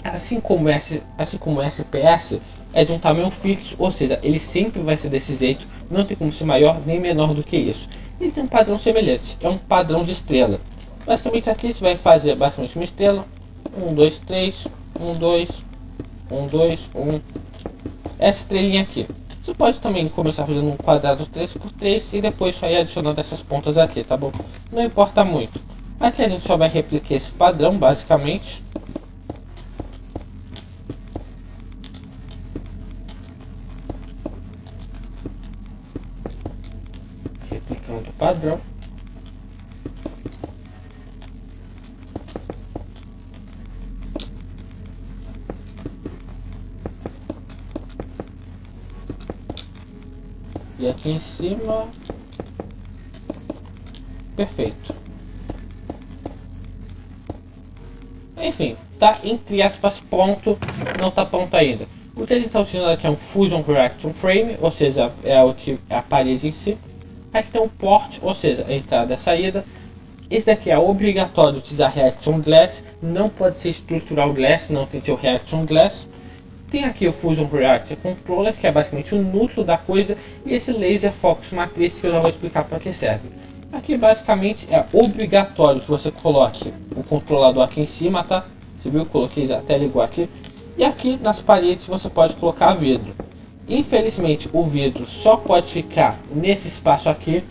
assim como o SPS, é de um tamanho fixo, ou seja, ele sempre vai ser desse jeito, não tem como ser maior nem menor do que isso. Ele tem um padrão semelhante, é um padrão de estrela. Basicamente aqui você vai fazer basicamente uma estrela, 1, 2, 3, 1, 2, 1, 2, 1, essa estrelinha aqui. Você pode também começar fazendo um quadrado 3x3 e depois só ir adicionando essas pontas aqui, tá bom? Não importa muito. Aqui a gente só vai replicar esse padrão, basicamente. Replicando o padrão. E aqui em cima, perfeito. Enfim, tá entre aspas pronto, não tá pronto ainda. O que ele está utilizando aqui é um Fusion Reaction Frame, ou seja, é a parede em si. Aqui tem um port, ou seja, a entrada e a saída. Esse daqui é obrigatório utilizar Reaction Glass, não pode ser Structural Glass, não tem que ser o Reaction Glass. Tem aqui o Fusion Reactor Controller, que é basicamente o núcleo da coisa, e esse Laser Focus Matrix que eu já vou explicar para que serve. Aqui basicamente é obrigatório que você coloque o controlador aqui em cima, tá? Você viu? Eu coloquei até ligou aqui. E aqui nas paredes você pode colocar vidro. Infelizmente o vidro só pode ficar nesse espaço aqui,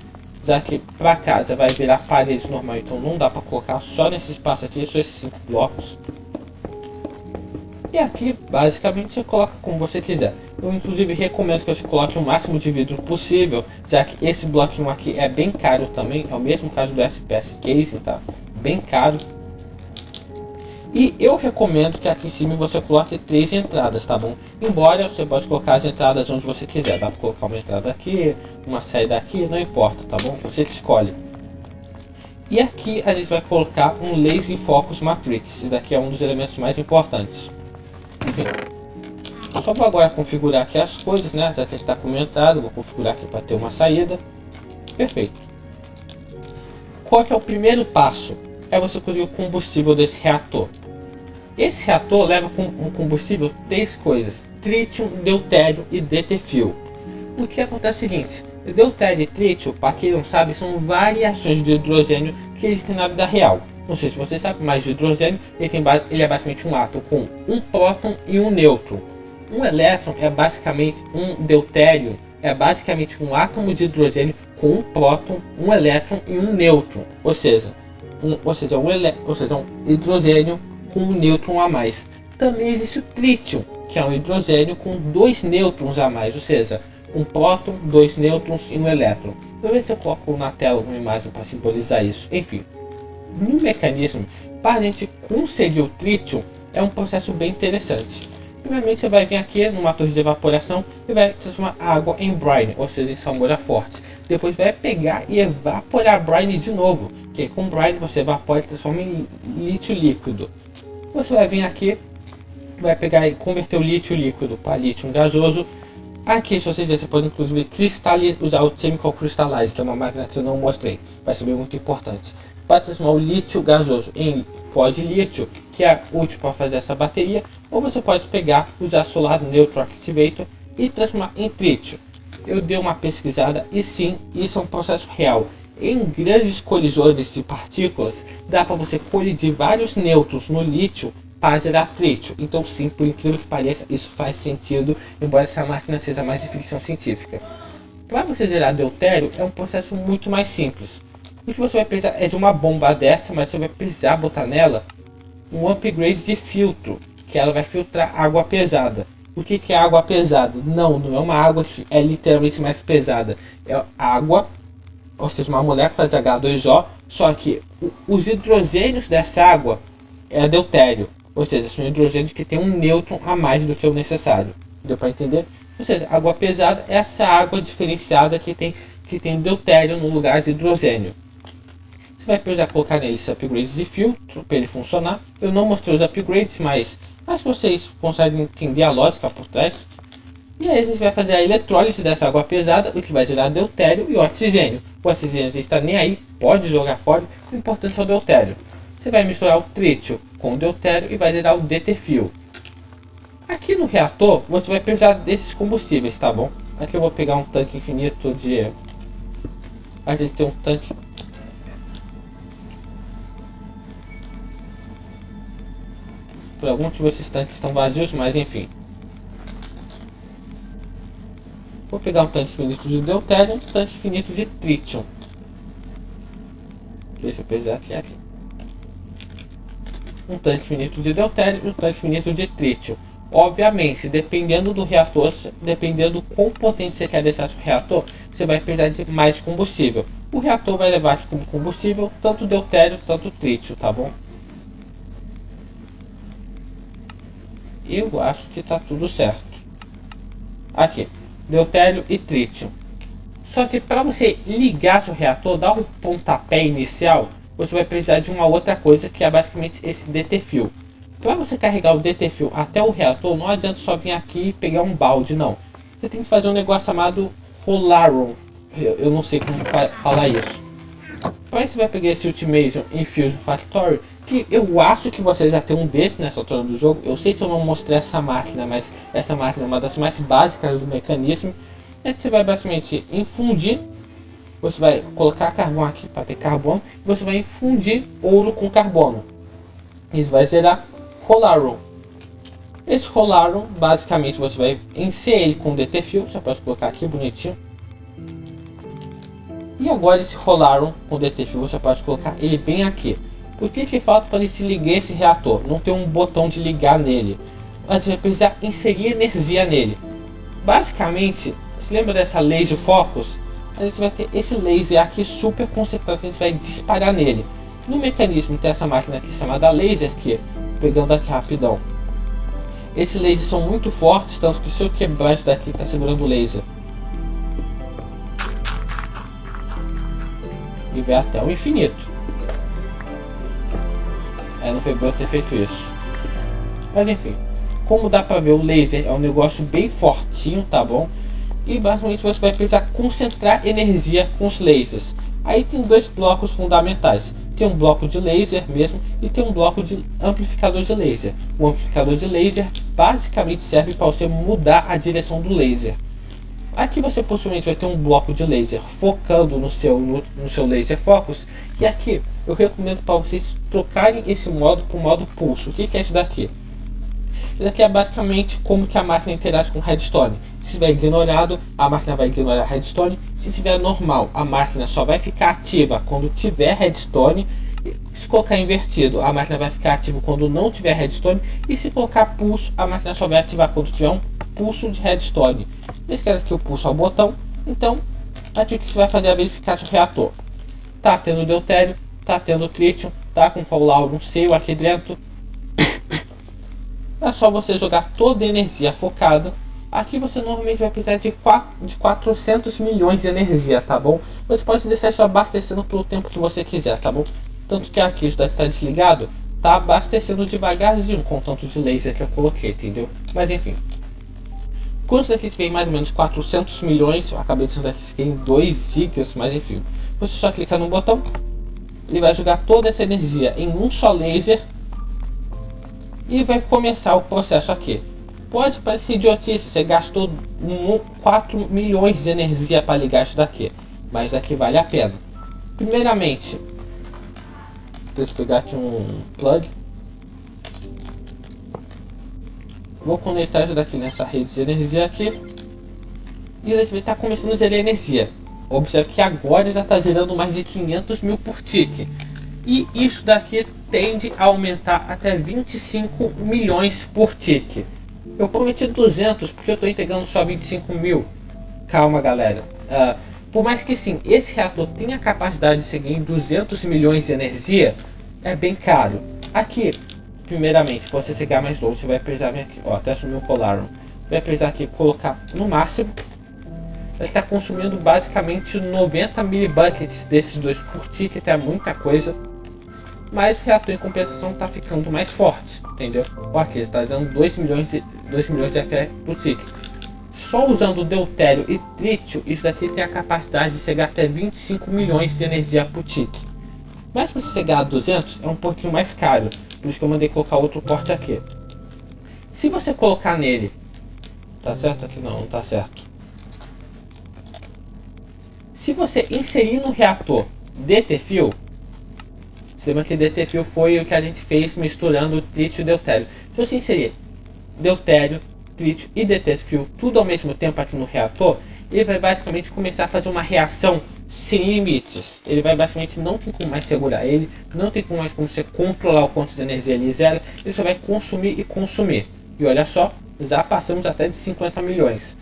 já que para cá já vai virar parede normal, então não dá para colocar só nesse espaço aqui, só esses 5 blocos. E aqui basicamente você coloca como você quiser. Eu inclusive recomendo que você coloque o máximo de vidro possível, já que esse bloquinho aqui é bem caro também, é o mesmo caso do SPS Case, tá? Bem caro. E eu recomendo que aqui em cima você coloque 3 entradas, tá bom? Embora você pode colocar as entradas onde você quiser, dá para colocar uma entrada aqui, uma saída aqui, não importa, tá bom? Você que escolhe. E aqui a gente vai colocar um Laser Focus Matrix, esse daqui é um dos elementos mais importantes. Enfim, eu só vou agora configurar aqui as coisas, né? Já que ele está com uma entrada, vou configurar aqui para ter uma saída. Perfeito. Qual que é o primeiro passo? É você conseguir o combustível desse reator. Esse reator leva como combustível 3 coisas: trítio, deutério e DT-Fuel. O que acontece é o seguinte: deutério e trítio, para quem não sabe, são variações de hidrogênio que existem na vida real. Não sei se você sabe, mas o hidrogênio ele é basicamente um átomo com um próton e um nêutron. Um elétron é basicamente um deutério, é basicamente um átomo de hidrogênio com um próton, um elétron e um nêutron. Ou seja, um hidrogênio com um nêutron a mais. Também existe o trítio, que é um hidrogênio com 2 nêutrons a mais, ou seja, um próton, 2 nêutrons e um elétron. Vou ver se eu coloco na tela uma imagem para simbolizar isso. Enfim, no mecanismo, para a gente conseguir o trítio, é um processo bem interessante. Primeiramente, você vai vir aqui numa torre de evaporação e vai transformar água em brine, ou seja, em salmoura forte. Depois vai pegar e evaporar brine de novo, que com brine você evapora e transforma em lítio líquido. Você vai vir aqui, vai pegar e converter o lítio líquido para lítio gasoso. Aqui, se você quiser, você pode inclusive usar o Chemical Crystallize, que é uma máquina que eu não mostrei, vai ser muito importante. Para transformar o lítio gasoso em pó de lítio, que é útil para fazer essa bateria, ou você pode pegar, usar Solar Neutral Activator e transformar em trítio. Eu dei uma pesquisada e sim, isso é um processo real. Em grandes colisões de partículas, dá para você colidir vários nêutrons no lítio para gerar trítio. Então sim, por incrível que pareça, isso faz sentido, embora essa máquina seja mais de ficção científica. Para você gerar deutério, é um processo muito mais simples. O que você vai precisar é de uma bomba dessa, mas você vai precisar botar nela um upgrade de filtro, que ela vai filtrar água pesada. O que é água pesada? Não é uma água que é literalmente mais pesada. É água, ou seja, uma molécula de H2O, só que os hidrogênios dessa água é deutério. Ou seja, são hidrogênios que tem um nêutron a mais do que o necessário. Deu para entender? Ou seja, água pesada é essa água diferenciada que tem deutério no lugar de hidrogênio. Você vai precisar colocar nele esse upgrade de filtro para ele funcionar. Eu não mostrei os upgrades, mas vocês conseguem entender a lógica por trás. E aí a gente vai fazer a eletrólise dessa água pesada, o que vai gerar deutério e oxigênio. O oxigênio já está nem aí, pode jogar fora, o importante é o deutério. Você vai misturar o trítio com o deutério e vai gerar o DT-Fuel. Aqui no reator, você vai precisar desses combustíveis, tá bom? Aqui eu vou pegar um tanque infinito de... A gente tem um tanque... Por algum motivo esses tanques estão vazios, mas enfim. Vou pegar um tanque infinito de deutério e um tanque infinito de trítio. Deixa eu pesar aqui. Um tanque infinito de deutério e um tanque infinito de trítio. Obviamente, dependendo do reator, dependendo do quão potente você quer deixar o reator, você vai precisar de mais combustível. O reator vai levar como combustível tanto deutério, tanto trítio, tá bom? Eu acho que tá tudo certo. Aqui, deutério e trítio. Só que para você ligar seu reator, dar um pontapé inicial, você vai precisar de uma outra coisa, que é basicamente esse DT-Fuel. Para você carregar o DT-Fuel até o reator, não adianta só vir aqui e pegar um balde, não. Você tem que fazer um negócio chamado Holaron. Eu não sei como falar isso. Para isso, você vai pegar esse Ultimation Infusion Factory, que eu acho que você já tem um desse nessa altura do jogo. Eu sei que eu não mostrei essa máquina, mas essa máquina é uma das mais básicas do mecanismo. É que você vai basicamente infundir, você vai colocar carvão aqui para ter carbono, e você vai infundir ouro com carbono. Isso vai gerar Holaron. Esse Holaron, basicamente, você vai encher ele com DT-Fuel, você pode colocar aqui bonitinho. E agora esse Holaron com DT-Fuel, você pode colocar ele bem aqui. O que falta para ele se ligar esse reator? Não tem um botão de ligar nele. Mas você vai precisar inserir energia nele. Basicamente, se lembra dessa Laser Focus? A gente vai ter esse laser aqui super concentrado que a gente vai disparar nele. No mecanismo tem essa máquina aqui chamada laser, que Pegando aqui rapidão. Esses lasers são muito fortes, tanto que se eu quebrar isso daqui, tá segurando o laser. E vai até o infinito. Não foi bom eu ter feito isso. Mas enfim, como dá pra ver, o laser é um negócio bem fortinho, tá bom? E basicamente você vai precisar concentrar energia com os lasers. Aí tem dois blocos fundamentais. Tem um bloco de laser mesmo e tem um bloco de amplificador de laser. O amplificador de laser basicamente serve para você mudar a direção do laser. Aqui você possivelmente vai ter um bloco de laser focando no seu laser focus. E aqui eu recomendo para vocês trocarem esse modo para o modo pulso. O que é isso daqui? Isso daqui é basicamente como que a máquina interage com redstone. Se estiver ignorado, a máquina vai ignorar a redstone. Se estiver normal, a máquina só vai ficar ativa quando tiver redstone. Se colocar invertido, a máquina vai ficar ativa quando não tiver redstone. E se colocar pulso, a máquina só vai ativar quando tiver um pulso de redstone. Nesse caso aqui, o pulso é o botão. Então, aqui o que você vai fazer é verificar se o reator tá tendo deutério, tá tendo trítio, tá com fallout seu aqui dentro. É só você jogar toda a energia focada. Aqui você normalmente vai precisar de 400 milhões de energia, tá bom? Você pode deixar isso abastecendo pelo tempo que você quiser, tá bom? Tanto que aqui isso daqui está desligado, tá abastecendo devagarzinho com o tanto de laser que eu coloquei, entendeu? Mas enfim. Quando isso daqui vem mais ou menos 400 milhões, eu acabei de dizer que em 2 gigas, mas enfim. Você só clica no botão, ele vai jogar toda essa energia em um só laser. E vai começar o processo aqui. Pode parecer idiotice, você gastou 4 milhões de energia para ligar isso daqui. Mas aqui vale a pena. Primeiramente, deixa eu pegar aqui um plug. Vou conectar isso daqui nessa rede de energia aqui. E ele vai estar começando a gerar energia. Observe que agora já está gerando mais de 500 mil por tick. E isso daqui tende a aumentar até 25 milhões por tick. Eu prometi 200 porque eu estou entregando só 25 mil. Calma, galera. Por mais que sim, esse reator tenha a capacidade de seguir em 200 milhões de energia, é bem caro. Aqui, primeiramente, para você chegar mais longe, você vai precisar vir aqui. Ó, até assumir o Polaron. Vai precisar aqui colocar no máximo. Ele está consumindo basicamente 90 milibuckets desses dois por ticket, é muita coisa. Mas o reator em compensação está ficando mais forte, entendeu? Ó, aqui está usando 2 milhões de FR por ticket. Só usando deutério e trítio, isso daqui tem a capacidade de chegar até 25 milhões de energia por ticket. Mas para você chegar a 200 é um pouquinho mais caro, por isso que eu mandei colocar outro porte aqui. Se você colocar nele, tá certo? Aqui não tá certo. Se você inserir no reator DT-Fuel, lembra que DT-Fuel foi o que a gente fez misturando trítio e deutério. Se você inserir deutério, trítio e DT-Fuel tudo ao mesmo tempo aqui no reator, ele vai basicamente começar a fazer uma reação sem limites. Ele vai basicamente não tem como mais segurar ele, não tem como mais como você controlar o quanto de energia ele zera, ele só vai consumir e consumir. E olha só, já passamos até de 50 milhões.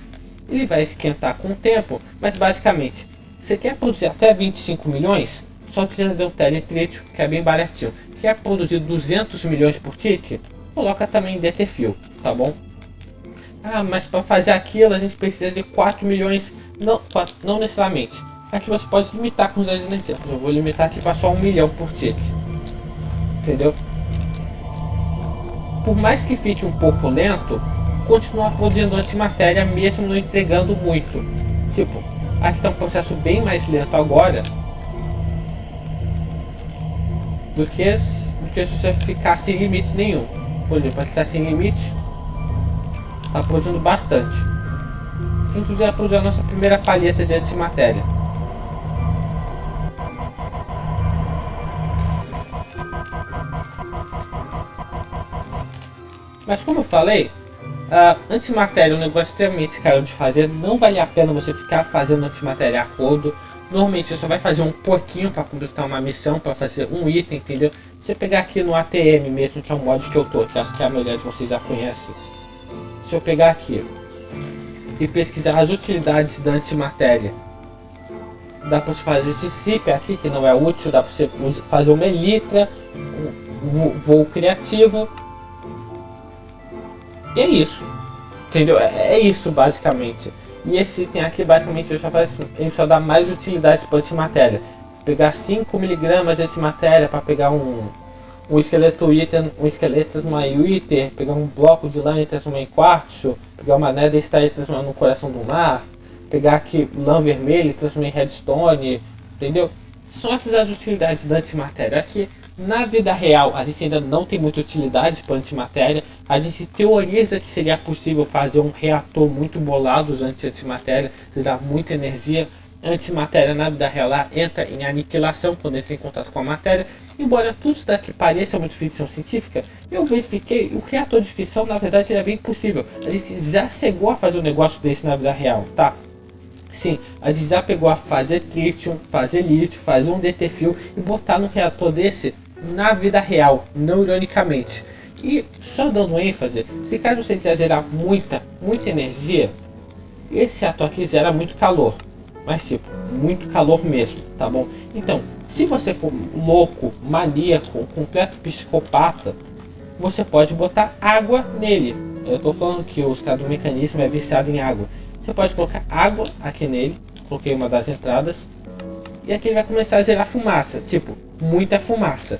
Ele vai esquentar com o tempo, mas basicamente, você quer produzir até 25 milhões? Só utiliza deutério e trítio, que é bem baratinho. Quer produzir 200 milhões por tick? Coloca também DT-Fuel, tá bom? Mas para fazer aquilo a gente precisa de 4 milhões. Não necessariamente. Aqui você pode limitar com os 10 energias. Eu vou limitar aqui para só 1 milhão por tick. Entendeu? Por mais que fique um pouco lento, continua produzindo antimatéria mesmo não entregando muito. Tipo, aqui está um processo bem mais lento agora do que se você ficar sem limite nenhum. Por exemplo, aqui está sem limite, está produzindo bastante. Se inclusive vai produzir a nossa primeira palheta de antimatéria. Mas como eu falei, antimatéria é um negócio extremamente caro de fazer. Não vale a pena você ficar fazendo antimatéria a rodo. Normalmente você só vai fazer um pouquinho para completar uma missão, para fazer um item, entendeu? Se eu pegar aqui no ATM mesmo, que é o mod que eu tô, que acho que a maioria de vocês já conhece. Se eu pegar aqui e pesquisar as utilidades da antimatéria, dá para você fazer esse SIP aqui, que não é útil, dá para você fazer uma elitra, um voo criativo, E é isso. Entendeu? É isso basicamente. E esse item aqui basicamente ele só dá mais utilidade para antimatéria. Pegar 5 miligramas de antimatéria para pegar um esqueleto item, um esqueleto numa Wither, pegar um bloco de lã e transformar em quartzo, pegar uma Nether Star e transformar no coração do mar, pegar aqui lã vermelha e transformar em redstone, entendeu? São essas as utilidades da antimatéria. Aqui na vida real a gente ainda não tem muita utilidade para antimatéria. A gente teoriza que seria possível fazer um reator muito bolado usando antimatéria, que dá muita energia. Antimatéria na vida real lá entra em aniquilação quando entra em contato com a matéria. Embora tudo isso daqui pareça muito ficção científica, eu verifiquei o reator de fissão na verdade é bem possível. A gente já chegou a fazer um negócio desse na vida real, tá? Sim, a gente já pegou a fazer tritium, fazer lítio, fazer um DT-Fuel e botar no reator desse na vida real, não ironicamente. E só dando ênfase, se caso você quiser gerar muita energia, esse reator aqui gera muito calor. Mas tipo, muito calor mesmo, tá bom? Então, se você for louco, maníaco, completo psicopata, você pode botar água nele. Eu tô falando que os caras do mecanismo é viciado em água. Você pode colocar água aqui nele, coloquei uma das entradas, e aqui ele vai começar a gerar fumaça, tipo, muita fumaça.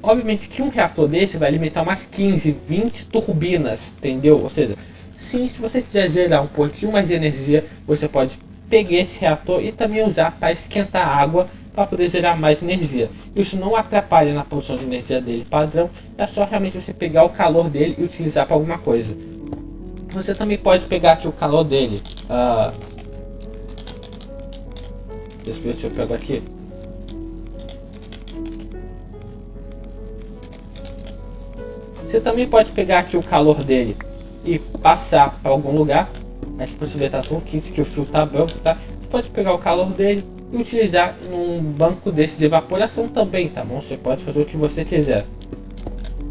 Obviamente que um reator desse vai limitar umas 15, 20 turbinas, entendeu? Ou seja, sim, se você quiser gerar um pouquinho mais de energia, você pode pegar esse reator e também usar para esquentar a água para poder gerar mais energia. Isso não atrapalha na produção de energia dele padrão, é só realmente você pegar o calor dele e utilizar para alguma coisa. Você também pode pegar aqui o calor dele. Deixa eu ver se eu pego aqui. Você também pode pegar aqui o calor dele e passar para algum lugar. Mas se você ver, tá tão quente que o fio tá branco, tá? Você pode pegar o calor dele e utilizar num banco desses de evaporação também, tá bom? Você pode fazer o que você quiser.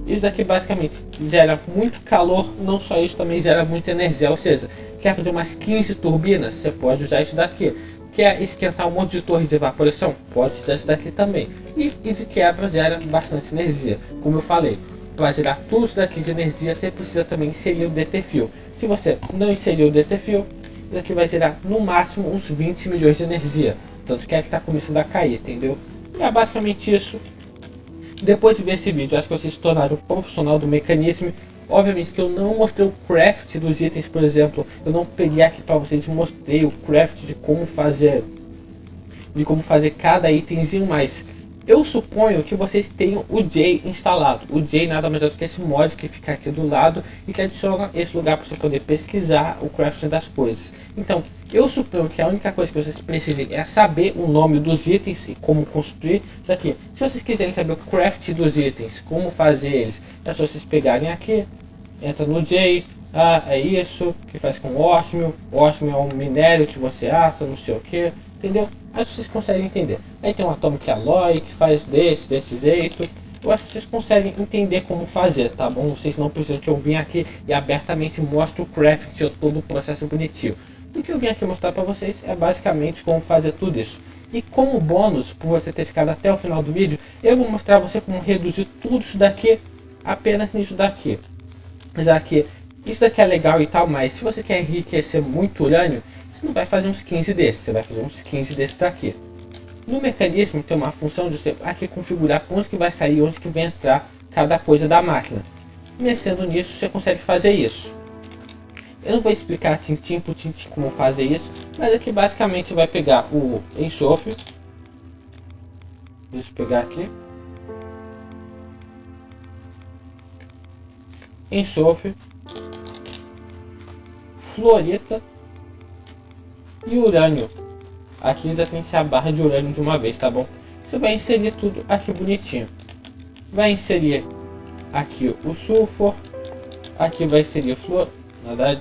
Isso daqui basicamente gera muito calor, não só isso, também gera muita energia. Ou seja, quer fazer umas 15 turbinas? Você pode usar isso daqui. Quer esquentar um monte de torres de evaporação? Pode usar isso daqui também. E de quebra gera bastante energia. Como eu falei, para gerar tudo isso daqui de energia, você precisa também inserir o DT-Fuel. Se você não inserir o DT-Fuel, isso aqui vai gerar no máximo uns 20 milhões de energia. Tanto que é que está começando a cair, entendeu? E é basicamente isso. Depois de ver esse vídeo, acho que vocês se tornaram profissional do mecanismo. Obviamente que eu não mostrei o craft dos itens, por exemplo. Eu não peguei aqui para vocês e mostrei o craft de como fazer cada itemzinho mais. Eu suponho que vocês tenham o J instalado. O J nada mais é do que esse mod que fica aqui do lado e que adiciona esse lugar para você poder pesquisar o crafting das coisas. Então, eu suponho que a única coisa que vocês precisem é saber o nome dos itens e como construir isso aqui. Se vocês quiserem saber o craft dos itens, como fazer eles, é só vocês pegarem aqui, entra no J, é isso, que faz com ósmio. Ósmio é um minério que você acha, não sei o que, entendeu? Aí vocês conseguem entender. Aí tem um Atomic Alloy que faz desse jeito. Eu acho que vocês conseguem entender como fazer, tá bom? Vocês não precisam que eu vim aqui e abertamente mostre o craft ou todo o processo bonitinho. O que eu vim aqui mostrar para vocês é basicamente como fazer tudo isso. E como bônus, por você ter ficado até o final do vídeo, eu vou mostrar a você como reduzir tudo isso daqui apenas nisso daqui. Já que isso daqui é legal e tal, mas se você quer enriquecer muito urânio, você não vai fazer uns 15 desses, você vai fazer uns 15 desses daqui. No mecanismo tem uma função de você aqui configurar onde que vai sair, onde que vai entrar cada coisa da máquina. Mexendo nisso você consegue fazer isso. Eu não vou explicar tintim por tintim como fazer isso, mas aqui basicamente vai pegar o enxofre. Deixa eu pegar aqui. Enxofre, fluorita e urânio. Aqui já tem a barra de urânio de uma vez, tá bom? Você vai inserir tudo aqui bonitinho. Vai inserir aqui o sulfur. Aqui vai inserir o flúor. Na verdade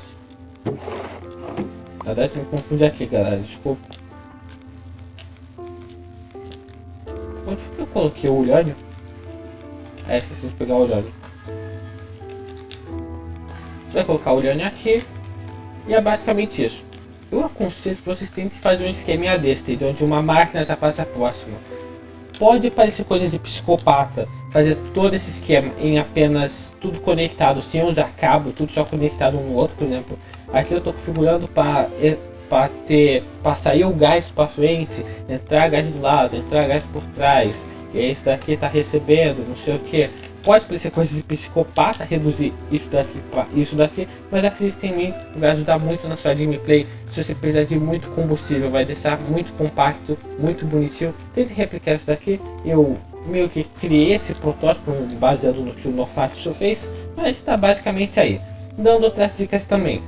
me confundi aqui, galera, desculpa. Onde foi que eu coloquei o urânio? Esqueci de pegar o urânio. Você vai colocar o urânio aqui. E é basicamente isso. Eu aconselho que vocês tentem fazer um esqueminha desse, entendeu? De uma máquina já passa a próxima. Pode parecer coisa de psicopata, fazer todo esse esquema em apenas tudo conectado, sem usar cabo, tudo só conectado um no outro. Por exemplo, aqui eu estou configurando para sair o gás para frente, entrar gás do lado, entrar gás por trás, que esse daqui está recebendo, não sei o que. Pode parecer coisa de psicopata reduzir isso daqui para isso daqui, mas acredite em mim, vai ajudar muito na sua gameplay. Se você precisar de muito combustível, vai deixar muito compacto, muito bonitinho. Tente replicar isso daqui. Eu meio que criei esse protótipo baseado no que o Norfax fez, mas está basicamente aí. Dando outras dicas também.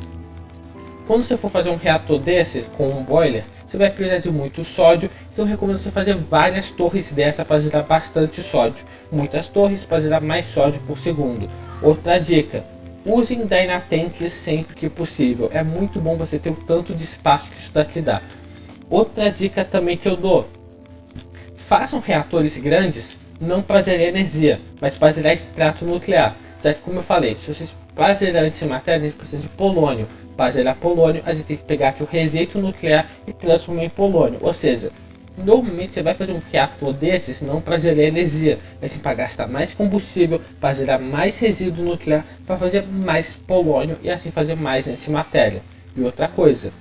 Quando você for fazer um reator desse com um boiler, você vai precisar de muito sódio, então eu recomendo você fazer várias torres dessa para gerar bastante sódio. Muitas torres para gerar mais sódio por segundo. Outra dica, usem Dynatanks sempre que possível. É muito bom você ter o tanto de espaço que isso daqui dá. Outra dica também que eu dou, façam reatores grandes, não para gerar energia, mas para gerar extrato nuclear. Já que, como eu falei, se vocês para gerar antimatéria, a gente precisa de polônio. Para gerar polônio, a gente tem que pegar aqui o rejeito nuclear e transformar em polônio. Ou seja, normalmente você vai fazer um reator desses não para gerar energia, mas sim para gastar mais combustível, para gerar mais resíduo nuclear, para fazer mais polônio e assim fazer mais antimatéria. E outra coisa,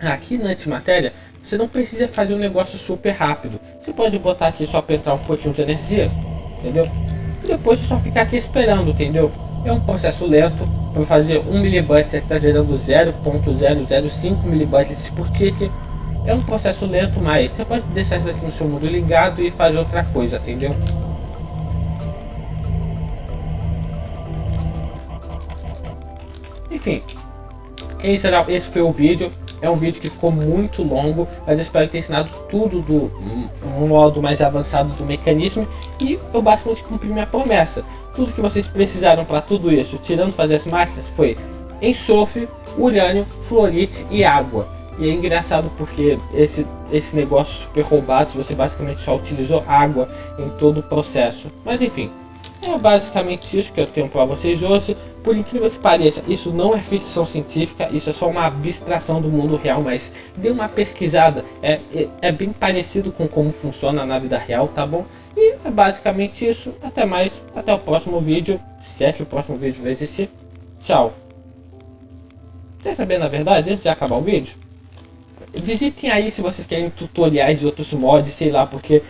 aqui na antimatéria, você não precisa fazer um negócio super rápido. Você pode botar aqui só para entrar um pouquinho de energia, entendeu? E depois você só ficar aqui esperando, entendeu? É um processo lento. Para fazer 1 mB está gerando 0.005 mB por tick. É um processo lento, mas você pode deixar isso aqui no seu mundo ligado e fazer outra coisa, entendeu? Enfim, esse foi o vídeo. É um vídeo que ficou muito longo, mas eu espero ter ensinado tudo do modo mais avançado do mecanismo. E eu basicamente cumpri minha promessa. Tudo que vocês precisaram para tudo isso, tirando fazer as máquinas, foi enxofre, urânio, fluorite e água. E é engraçado porque esse negócio super roubado, você basicamente só utilizou água em todo o processo. Mas enfim, é basicamente isso que eu tenho para vocês hoje. Por incrível que pareça, isso não é ficção científica, isso é só uma abstração do mundo real, mas dê uma pesquisada, é bem parecido com como funciona na vida real, tá bom? E é basicamente isso, até mais, até o próximo vídeo, se é que o próximo vídeo vai existir. Tchau! Quer saber, na verdade, antes de acabar o vídeo? Digitem aí se vocês querem tutoriais de outros mods, sei lá, porque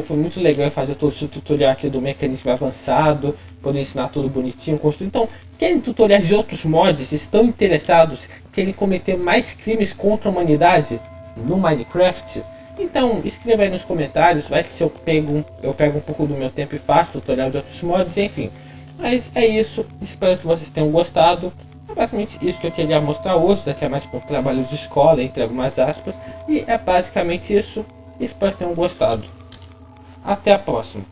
foi muito legal fazer todo esse tutorial aqui do mecanismo avançado, poder ensinar tudo bonitinho, construir. Então, querem tutoriais de outros mods, estão interessados, querem cometer mais crimes contra a humanidade no Minecraft? Então, escreva aí nos comentários, vai que se eu pego um pouco do meu tempo e faço tutorial de outros mods, enfim. Mas é isso, espero que vocês tenham gostado. É basicamente isso que eu queria mostrar hoje, daqui a mais para um trabalho de escola, entre algumas aspas. E é basicamente isso, espero que tenham gostado. Até a próxima.